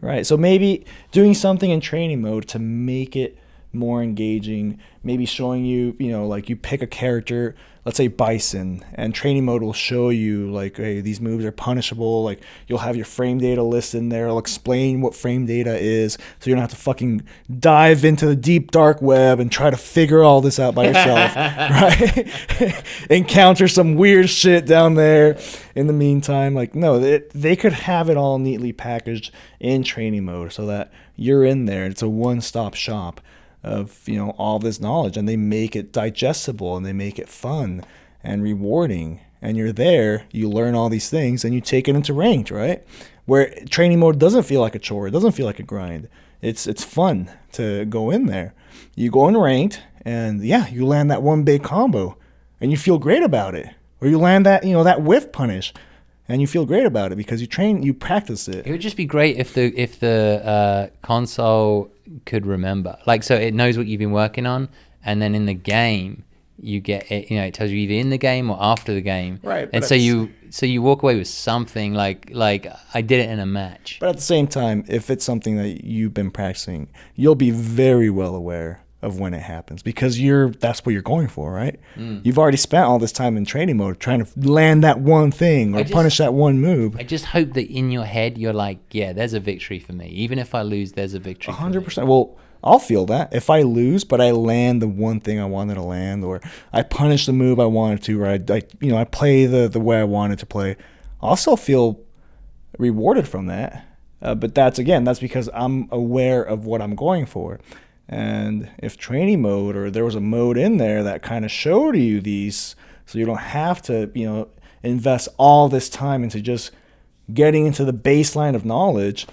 right? So maybe doing something in training mode to make it more engaging, maybe showing you, like you pick a character, let's say Bison, and training mode will show you like, hey, these moves are punishable. Like you'll have your frame data list in there. It'll explain what frame data is, so you don't have to fucking dive into the deep dark web and try to figure all this out by yourself, right? Encounter some weird shit down there in the meantime. Like, no, they could have it all neatly packaged in training mode so that you're in there. It's a one-stop shop of all this knowledge, and they make it digestible and they make it fun and rewarding, and you're there, you learn all these things, and you take it into ranked, right? Where training mode doesn't feel like a chore, it doesn't feel like a grind. It's fun to go in there. You go in ranked, and you land that one big combo and you feel great about it, or you land that that whiff punish and you feel great about it because you practice it. It would just be great if the console could remember, like, so it knows what you've been working on, and then in the game you get it. It tells you either in the game or after the game, right? And so you walk away with something like I did it in a match. But at the same time, if it's something that you've been practicing, you'll be very well aware of when it happens because that's what you're going for, right? You've already spent all this time in training mode trying to land that one thing or punish that one move. I just hope that in your head you're like, yeah, there's a victory for me. Even if I lose, there's a victory. 100%. Well, I'll feel that if I lose, but I land the one thing I wanted to land, or I punish the move I wanted to, or I play the way I wanted to play. I'll still feel rewarded from that. But that's because I'm aware of what I'm going for. And if training mode, or there was a mode in there that kind of showed you these, so you don't have to, invest all this time into just getting into the baseline of knowledge,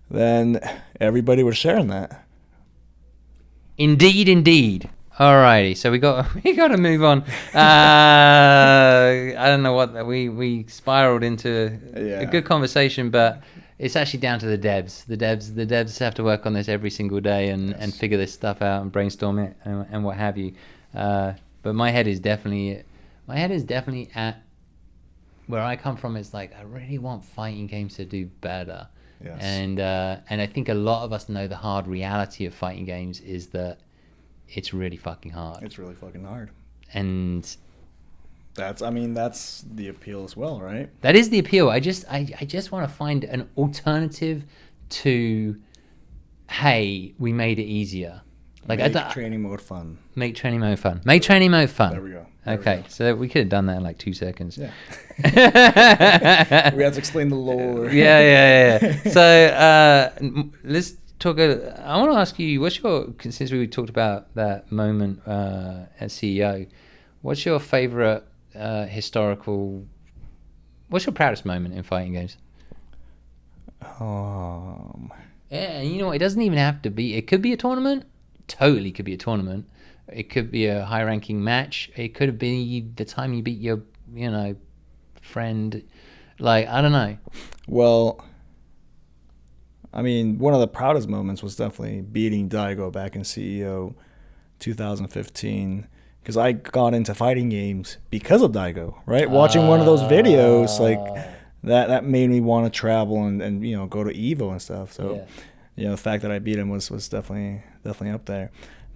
then everybody was sharing that. Indeed. Alrighty, so we got to move on. I don't know what we spiraled into a good conversation, but it's actually down to the devs. The devs have to work on this every single day and figure this stuff out and brainstorm it and what have you. But my head is definitely at where I come from. It's like I really want fighting games to do better. Yes. And I think a lot of us know the hard reality of fighting games is that it's really fucking hard. It's really fucking hard. And that's the appeal as well, right? that is the appeal. I just want to find an alternative to, hey, we made it easier. Like Make training mode fun. Make training mode fun. Make training mode fun. There we go. Okay, so we could have done that in like 2 seconds. Yeah. We have to explain the lore. Yeah. So let's talk. I want to ask you, since we talked about that moment as CEO, what's your favorite historical? What's your proudest moment in fighting games? Yeah, and you know what? It doesn't even have to be. It could be a tournament. Totally could be a tournament. It could be a high-ranking match. It could be the time you beat your, friend. Like, I don't know. Well, one of the proudest moments was definitely beating Daigo back in CEO 2015, because I got into fighting games because of Daigo, right? Watching one of those videos, like that made me want to travel and go to Evo and stuff. So, the fact that I beat him was definitely up there.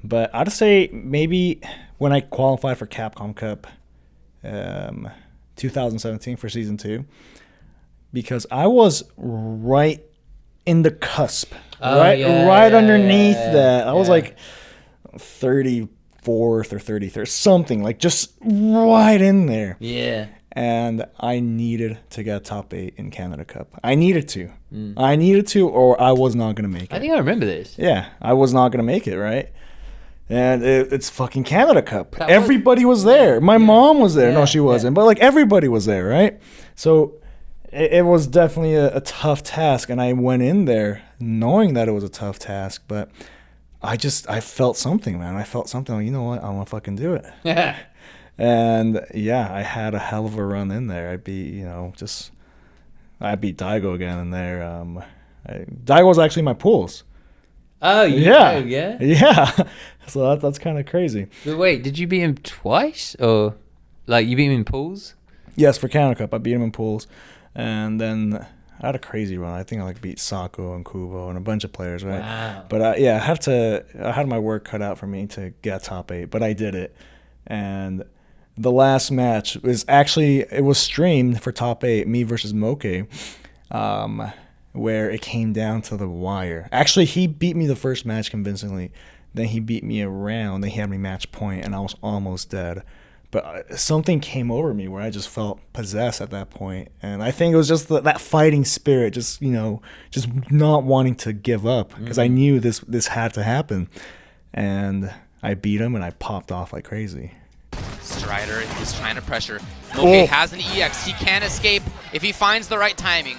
But I'd say maybe when I qualified for Capcom Cup 2017 for Season 2, because I was right in the cusp, right underneath that. I was like 34th or 33rd, something like just right in there. Yeah. and I needed to get top 8 in Canada Cup. I needed to, or I was not going to make it. I think I remember this. Yeah, I was not going to make it, right? And it's fucking Canada Cup. That Everybody was there. My mom was there. Yeah, No, she wasn't. But, like, everybody was there, right? So it was definitely a tough task, and I went in there knowing that it was a tough task, but I felt something, man. I felt something like, you know what? I want to fucking do it. Yeah. And, yeah, I had a hell of a run in there. I beat Daigo again in there. Daigo was actually my pools. Oh, Yeah. yeah. Yeah. So that's kind of crazy. But wait, did you beat him twice, or like you beat him in pools? Yes, for Canada Cup, I beat him in pools, and then I had a crazy run. I think I beat Sako and Kubo and a bunch of players, right? Wow. But I had my work cut out for me to get top 8, but I did it. And the last match was it was streamed for top 8, me versus Moke, where it came down to the wire. Actually, he beat me the first match convincingly. Then he beat me a round. Then he had me match point, and I was almost dead. But something came over me where I just felt possessed at that point. And I think it was just that fighting spirit, just not wanting to give up, because I knew this had to happen. And I beat him, and I popped off like crazy. Strider is trying to pressure. Moke has an EX. He can escape if he finds the right timing.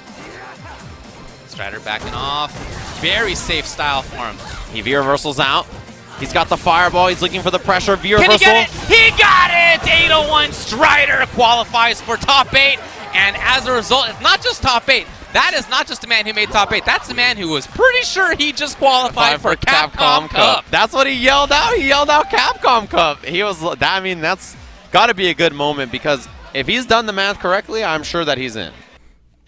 Strider backing off. Very safe style for him. He V-reversals out. He's got the fireball. He's looking for the pressure. V-reversal. Can he get it? He got it! 801 Strider qualifies for top 8. And as a result, it's not just top 8. That is not just a man who made top 8. That's a man who was pretty sure he just qualified for Capcom Cup. That's what he yelled out. He yelled out Capcom Cup. That's got to be a good moment, because if he's done the math correctly, I'm sure that he's in.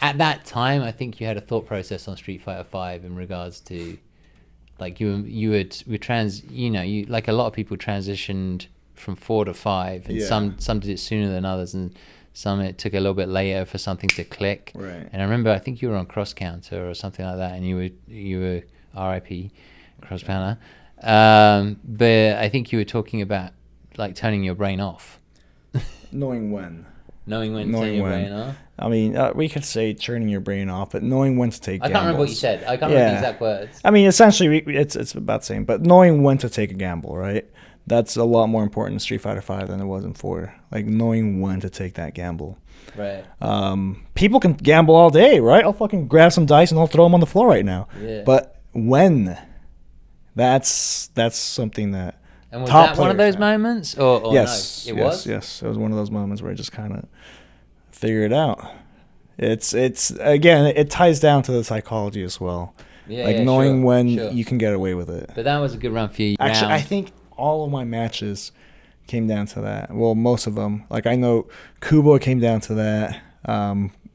At that time, I think you had a thought process on Street Fighter V in regards to, like, you like a lot of people transitioned from 4 to 5, and some did it sooner than others, and some it took a little bit later for something to click. Right. And I remember, I think you were on Cross Counter or something like that, and you were RIP Cross Counter, but I think you were talking about like turning your brain off. Knowing when. Knowing when to turn your brain off. I mean, we could say turning your brain off, but knowing when to take I gambles. can't remember what you said. I can't remember the exact words. I mean, essentially, it's about the same, but knowing when to take a gamble, right? That's a lot more important in Street Fighter V than it was in 4. Like, knowing when to take that gamble. Right. People can gamble all day, right? I'll fucking grab some dice and I'll throw them on the floor right now. Yeah. But when? That's something that And was top that one of players those have. moments? Or Yes. no? It was? Yes. It was one of those moments where I just kind of figured it out. It's again, it ties down to the psychology as well. Yeah, like yeah, knowing sure, when sure. you can get away with it. But that was a good run for you. Actually, I round. think all of my matches came down to that. Well, most of them. Like, I know Kubo came down to that.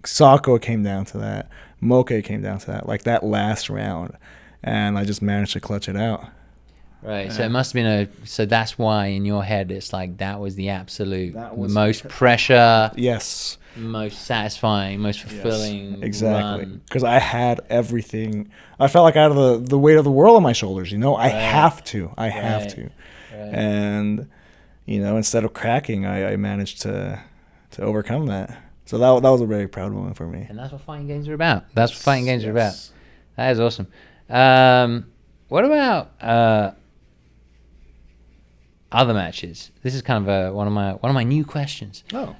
Sako came down to that. Moke came down to that. Like, that last round. And I just managed to clutch it out. Right, so it must have been so that's why in your head it's like that was the absolute That was most pressure, Yes. most satisfying, most fulfilling Exactly. run. Because I had everything. I felt like I had the weight of the world on my shoulders, I have to. I have to. Right. And, instead of cracking, I managed to overcome that. So that was a very proud moment for me. And that's what fighting games are about. That's what fighting games are about. That is awesome. What about other matches? This is kind of one of my new questions. Oh.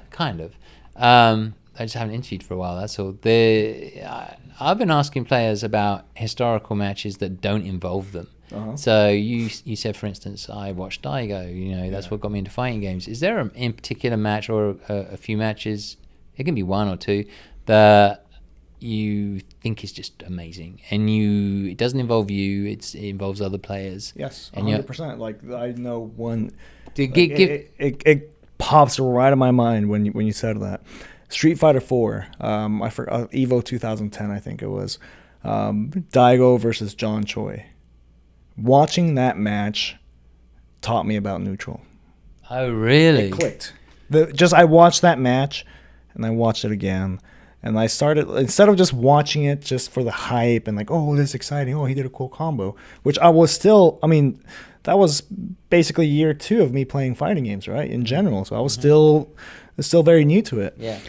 Kind of. I just haven't interviewed for a while. That's all. I've been asking players about historical matches that don't involve them. Uh-huh. So you said, for instance, I watched Daigo. That's what got me into fighting games. Is there in particular match or a few matches? It can be one or two that you think is just amazing, and it doesn't involve you. It involves other players. Yes, and 100%. Like, I know one. It pops right in my mind when you said that. Street Fighter 4. I forgot, Evo 2010, I think it was. Daigo versus John Choi. Watching that match taught me about neutral. Oh, really? It clicked. I watched that match, and I watched it again. And I started, instead of just watching it just for the hype and like, oh, this is exciting. Oh, he did a cool combo. Which I was still, that was basically year 2 of me playing fighting games, right? In general. So I was still still very new to it. Yeah.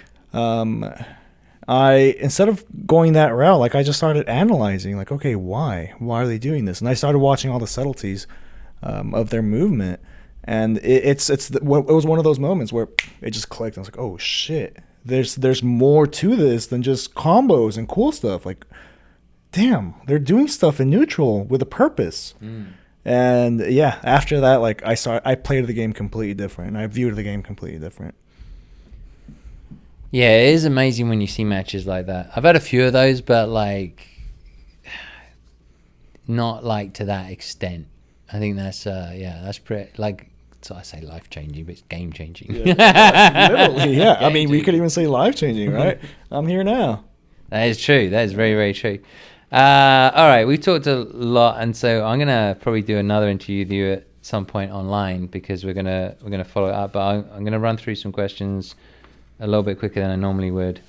I, instead of going that route, like, I just started analyzing, like, okay, why are they doing this? And I started watching all the subtleties of their movement, and it was one of those moments where it just clicked. I was like, oh shit, there's more to this than just combos and cool stuff. Like, damn, they're doing stuff in neutral with a purpose. And yeah, after that, like, I played the game completely different, and I viewed the game completely different. Yeah, it is amazing when you see matches like that. I've had a few of those, but like not like to that extent. I think that's that's pretty, like, so I say life changing, but it's game changing. Yeah. Literally, yeah. I mean, we could even say life changing, right? I'm here now. That is true. That is very, very true. All right, we've talked a lot, and so I'm gonna probably do another interview with you at some point online, because we're gonna follow it up. But I'm gonna run through some questions a little bit quicker than I normally would.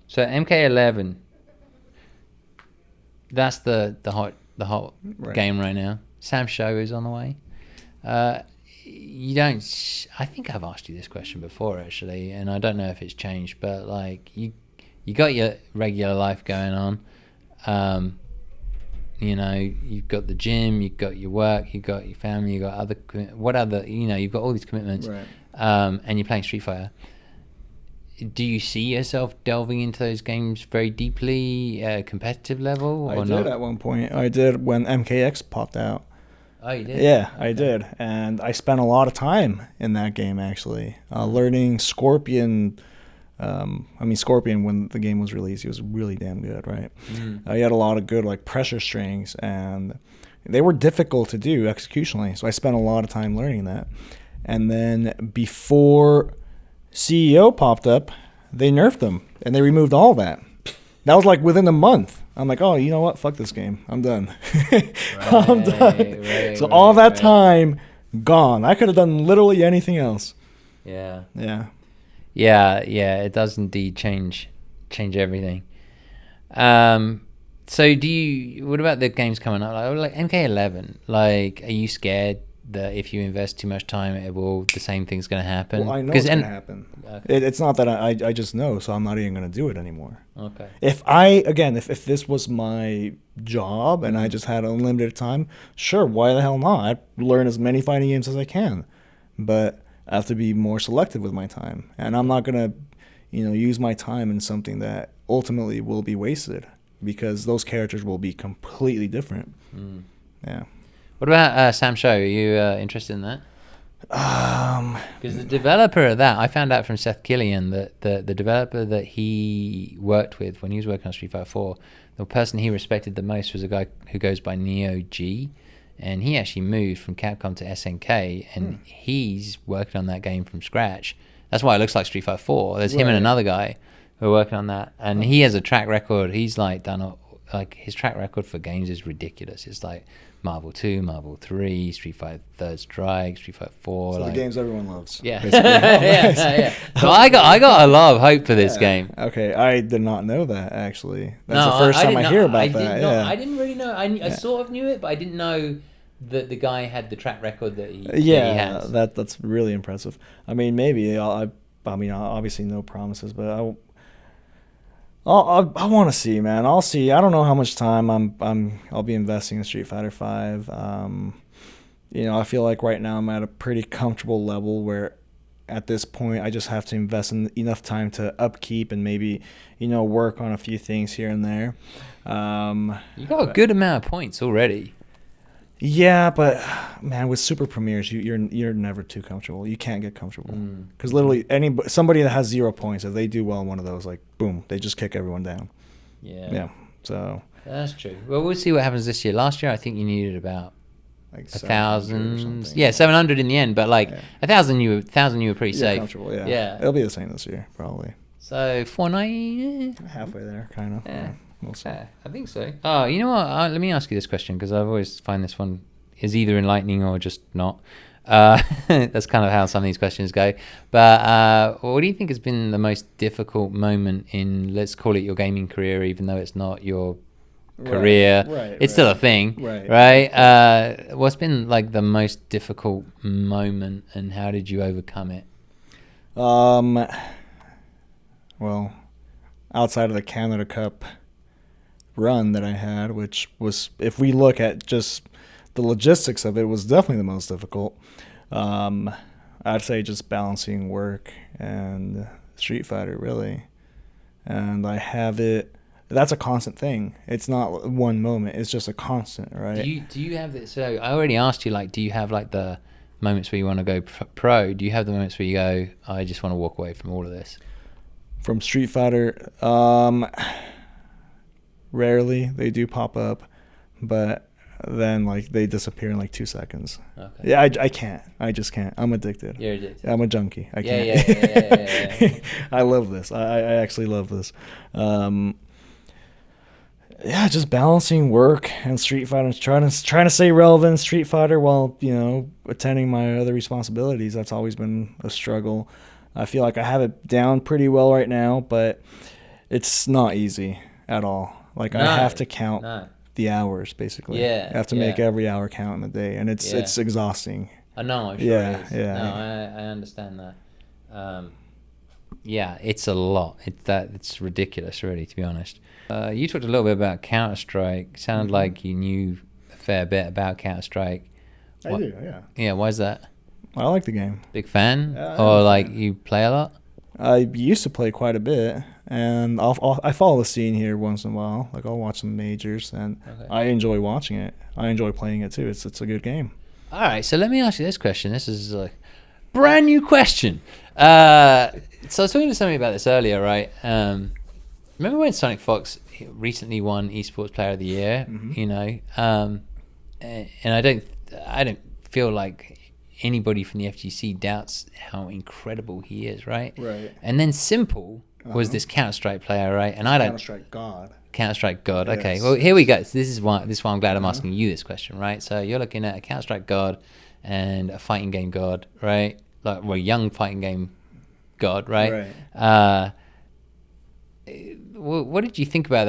So MK11, that's the hot game right now. Samsho is on the way. You don't. I think I've asked you this question before, actually, and I don't know if it's changed. But like, you got your regular life going on. You know, you've got the gym, you've got your work, you've got your family, you've got you've got all these commitments, Right. And you're playing Street Fighter. Do you see yourself delving into those games very deeply at a competitive level, or I did not? at one point. I did when MKX popped out. Oh, you did? Yeah, I did. And I spent a lot of time in that game, actually, learning Scorpion. Scorpion, when the game was released, he was really damn good, right? He had a lot of good, like, pressure strings, and they were difficult to do executionally. So I spent a lot of time learning that. And then before CEO popped up, they nerfed them, and they removed all that. That was like within a month. I'm like, oh, you know what? Fuck this game. I'm done. I'm done. So all that time gone. I could have done literally anything else. Yeah. Yeah. Yeah, it does indeed change everything. So what about the games coming up? Like MK11, like, are you scared that if you invest too much time, the same thing's going to happen? Well, I know it's going to happen. Okay. It's not that I just know, so I'm not even going to do it anymore. Okay. If this was my job and I just had unlimited time, sure, why the hell not? I'd learn as many fighting games as I can. But I have to be more selective with my time. And I'm not going to, use my time in something that ultimately will be wasted, because those characters will be completely different. Yeah. What about Samsho? Are you interested in that? Because the developer of that, I found out from Seth Killian that the developer that he worked with when he was working on Street Fighter 4, the person he respected the most was a guy who goes by Neo G, and he actually moved from Capcom to SNK, and he's working on that game from scratch. That's why it looks like Street Fighter 4. There's him and another guy who are working on that, and he has a track record. He's like his track record for games is ridiculous. It's like Marvel 2, Marvel 3, Street Fighter Third Strike, Street Fighter 4. So the games everyone loves. Yeah. yeah. So I got a lot of hope for this game. Okay, I did not know that, actually. That's the first time I hear about that. I didn't really know. I sort of knew it, but I didn't know that the guy had the track record that he has. That's really impressive. I mean, maybe obviously no promises, but I want to see, man. I'll see. I don't know how much time I'll be investing in Street Fighter 5. I feel like right now I'm at a pretty comfortable level where at this point I just have to invest in enough time to upkeep and maybe work on a few things here and there. You got a good amount of points already. Yeah, but man, with super premieres, you're never too comfortable. You can't get comfortable because literally somebody that has 0 points, if they do well in one of those, like boom, they just kick everyone down. Yeah. So that's true. Well, we'll see what happens this year. Last year, I think you needed about like 1,000. Yeah, 700 in the end, but like 1,000, you were pretty safe. Comfortable. Yeah. It'll be the same this year, probably. So 490. Halfway there, kind of. Yeah. We'll see. I think so. Oh, you know what? Let me ask you this question, because I've always find this one is either enlightening or just not. That's kind of how some of these questions go. But what do you think has been the most difficult moment in, let's call it your gaming career, even though it's not your career? Right, it's still a thing, right? What's been like the most difficult moment, and how did you overcome it? well, outside of the Canada Cup run that I had, which was, if we look at just the logistics of it, was definitely the most difficult. I'd say just balancing work and Street Fighter, really. And I have it. That's a constant thing. It's not one moment. It's just a constant, right? Do you have this? So I already asked you, like, do you have like the moments where you want to go pro? Do you have the moments where you go, I just want to walk away from all of this? From Street Fighter, rarely. They do pop up, but then like they disappear in like 2 seconds. Okay. Yeah, I can't. I just can't. I'm addicted. You're addicted. I'm a junkie. I Yeah, can't. yeah. I love this. I actually love this. Yeah, just balancing work and Street Fighter, trying to stay relevant in Street Fighter while, you know, attending my other responsibilities. That's always been a struggle. I feel like I have it down pretty well right now, but it's not easy at all. Like, I have to count the hours, basically. Yeah, I have to make every hour count in the day, and it's exhausting. I know, I'm sure it is. Yeah. No, I understand that. Yeah, it's a lot. It's ridiculous, really, to be honest. You talked a little bit about Counter-Strike. Sounded like you knew a fair bit about Counter-Strike. I do, yeah. Yeah, why is that? I like the game. Big fan? Yeah, or like you play a lot? I used to play quite a bit, and I follow the scene here once in a while. Like, I'll watch some majors, and I enjoy watching it. I enjoy playing it too. It's a good game. All right, so let me ask you this question. This is a brand new question. So I was talking to somebody about this earlier, right? Remember when Sonic Fox recently won Esports Player of the Year? Mm-hmm. You know, and I don't feel like anybody from the FGC doubts how incredible he is, right? Right. And then Simple was this Counter-Strike player, right? And I don't Counter-Strike God. Counter-Strike God. Okay, Yes. well, here we go. So this is why I'm glad I'm asking you this question, right? So you're looking at a Counter-Strike God and a fighting game God, right? Like, well, young fighting game God, right? Right. What did you think about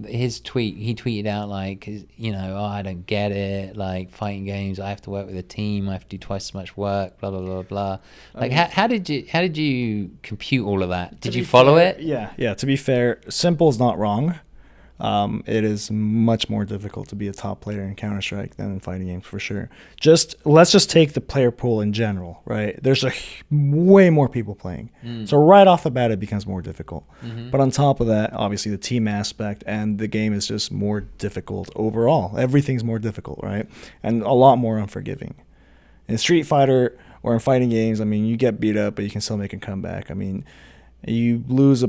his tweet? He tweeted out like, you know, I don't get it. Like, fighting games, I have to work with a team. I have to do twice as much work. Blah blah blah blah. Like, how did you compute all of that? Did you follow it? Yeah. To be fair, Simple's not wrong. It is much more difficult to be a top player in Counter-Strike than in fighting games, for sure. Let's just take the player pool in general, right? There's way more people playing. So right off the bat, it becomes more difficult. But on top of that, obviously the team aspect and the game is just more difficult overall. Everything's more difficult, right? And a lot more unforgiving. In Street Fighter or in fighting games, I mean, you get beat up, but you can still make a comeback. I mean, you lose a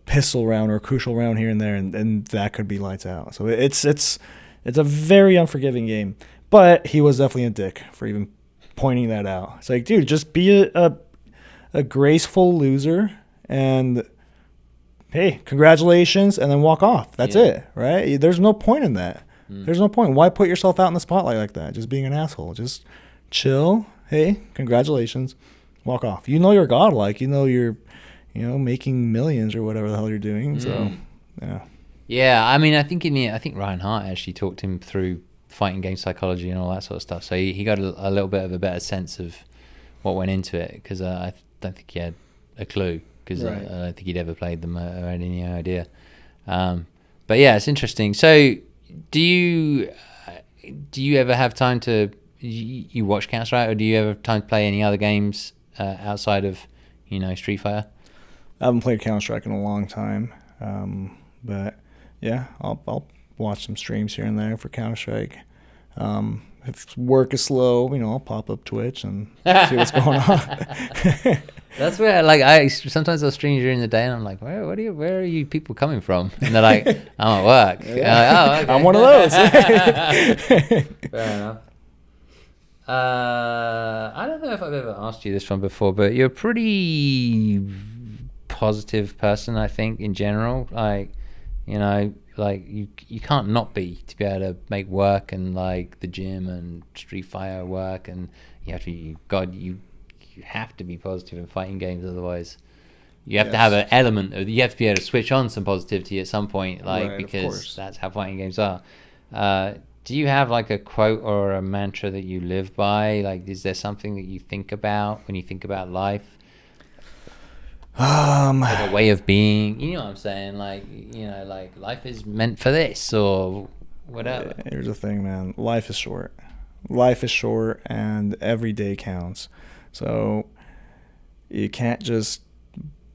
pistol round or a crucial round here and there, and that could be lights out. So it's a very unforgiving game. But he was definitely a dick for even pointing that out. It's like, dude, just be a graceful loser and, hey, congratulations, and then walk off. That's it, right? There's no point in that. There's no point. Why put yourself out in the spotlight like that? Just being an asshole. Just chill. Hey, congratulations. Walk off. You know you're godlike. You know you're making millions or whatever the hell you're doing. So, yeah. Yeah, I mean, I think Ryan Hart actually talked him through fighting game psychology and all that sort of stuff. So he got a little bit of a better sense of what went into it, because I don't think he had a clue, because I don't think he'd ever played them or had any idea. But yeah, it's interesting. So do you ever have time to you watch Counter-Strike, or do you ever have time to play any other games outside of Street Fighter? I haven't played Counter-Strike in a long time, but yeah, I'll watch some streams here and there for Counter-Strike. If work is slow, I'll pop up Twitch and see what's going on. That's where, like, sometimes I'll stream during the day, and I'm like, where are you people coming from? And they're like, I'm at work. Yeah. Like, oh, okay. I'm one of those. Fair enough. I don't know if I've ever asked you this one before, but you're a pretty positive person, I think, in general. Like, like you can't not be to able to make work and like the gym and Street Fighter work, and you have to be positive in fighting games, otherwise you have to have an element of, you have to be able to switch on some positivity at some point, like, because that's how fighting games are. Do you have like a quote or a mantra that you live by? Like, is there something that you think about when you think about life? Like a way of being. You know what I'm saying? Like, you know, like life is meant for this or whatever. Here's the thing, man. Life is short. Life is short, and every day counts. So you can't just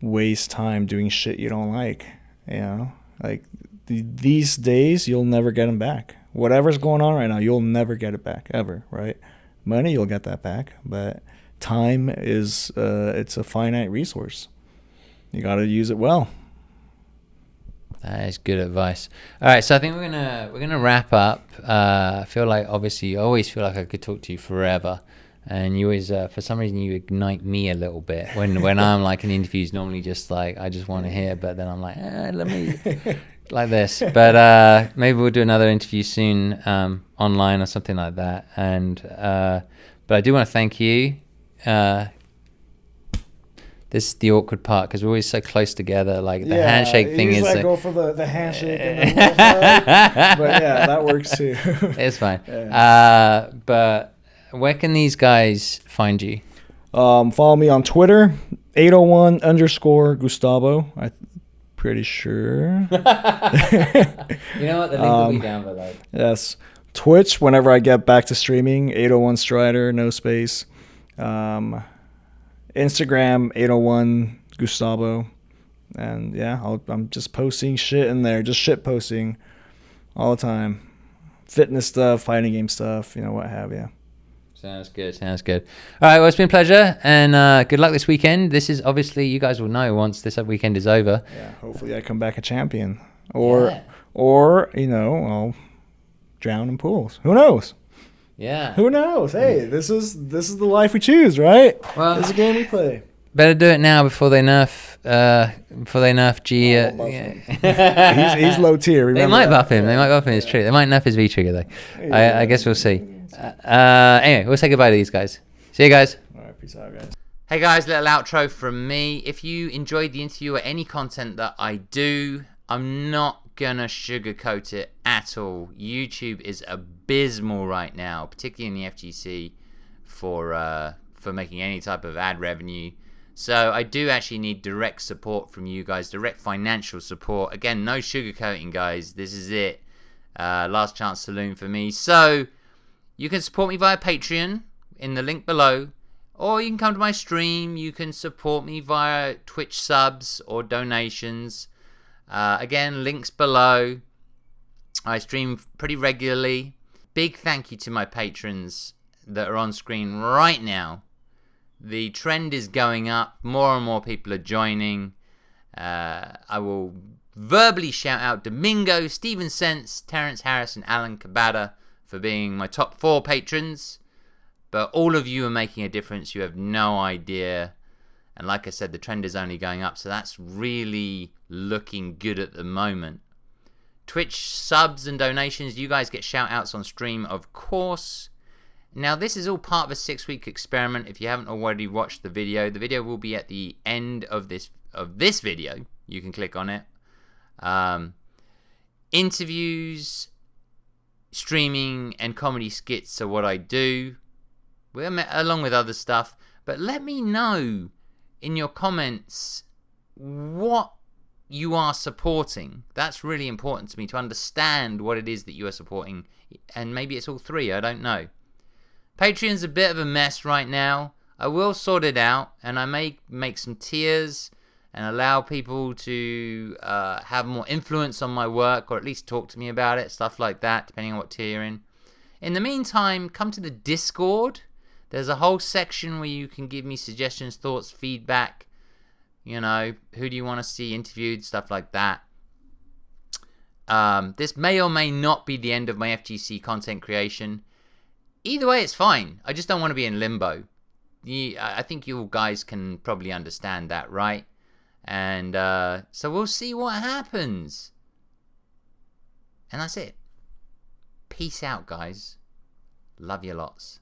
waste time doing shit you don't like. You know, like these days, you'll never get them back. Whatever's going on right now, you'll never get it back ever, right? Money, you'll get that back, but time is it's a finite resource. You got to use it well. That is good advice. All right, so I think we're gonna wrap up. I feel like, obviously, I always feel like I could talk to you forever, and you always, for some reason, you ignite me a little bit when I'm like in interviews. Normally, just like I just want to hear, but then I'm like, let me like this. But maybe we'll do another interview soon, online or something like that. And but I do want to thank you. This is the awkward part because we're always so close together. Like the handshake thing is. I go for the handshake, and the but yeah, that works too. It's fine. Yeah. But where can these guys find you? Follow me on Twitter, 801_Gustavo. I'm pretty sure. You know what? The link will be down below. Yes. Twitch, whenever I get back to streaming, 801 Strider, no space. Instagram 801 Gustavo, and yeah, I'm just posting shit in there, just shit posting all the time, fitness stuff, fighting game stuff, you know, what have you. Sounds good. All right, well, it's been a pleasure, and good luck this weekend. This is obviously, you guys will know once this weekend is over. Yeah, hopefully I come back a champion, or you know, I'll drown in pools. Who knows? Yeah. Who knows? Hey, this is the life we choose, right? Well, this is a game we play. Better do it now before they nerf G. He's low tier. They might buff him. It's true. They might nerf his V trigger though. I guess we'll see. Anyway, we'll say goodbye to these guys. See you guys. All right, peace out, guys. Hey guys, little outro from me. If you enjoyed the interview or any content that I do, I'm not gonna sugarcoat it at all. YouTube is abysmal right now, particularly in the FGC, for making any type of ad revenue. So I do actually need direct support from you guys, direct financial support. Again, no sugarcoating, guys. This is it. Last chance saloon for me. So you can support me via Patreon in the link below, or you can come to my stream. You can support me via Twitch subs or donations. Again, links below. I stream pretty regularly. Big thank you to my patrons that are on screen right now. The trend is going up. More and more people are joining. I will verbally shout out Domingo, Steven Sense, Terrence Harris, and Alan Cabada for being my top 4 patrons. But all of you are making a difference. You have no idea. And like I said, the trend is only going up, so that's really looking good at the moment. Twitch subs and donations, you guys get shout outs on stream, of course. Now, this is all part of a 6-week experiment. If you haven't already watched the video will be at the end of this video. You can click on it. Interviews, streaming, and comedy skits are what I do, along with other stuff. But let me know in your comments what you are supporting. That's really important to me, to understand what it is that you are supporting, and maybe it's all 3, I don't know. Patreon's a bit of a mess right now. I will sort it out, and I may make some tiers and allow people to have more influence on my work, or at least talk to me about it, stuff like that, depending on what tier you're in. In the meantime, come to the Discord. There's a whole section where you can give me suggestions, thoughts, feedback. You know, who do you want to see interviewed, stuff like that. This may or may not be the end of my FGC content creation. Either way, it's fine. I just don't want to be in limbo. I think you guys can probably understand that, right? And so we'll see what happens. And that's it. Peace out, guys. Love you lots.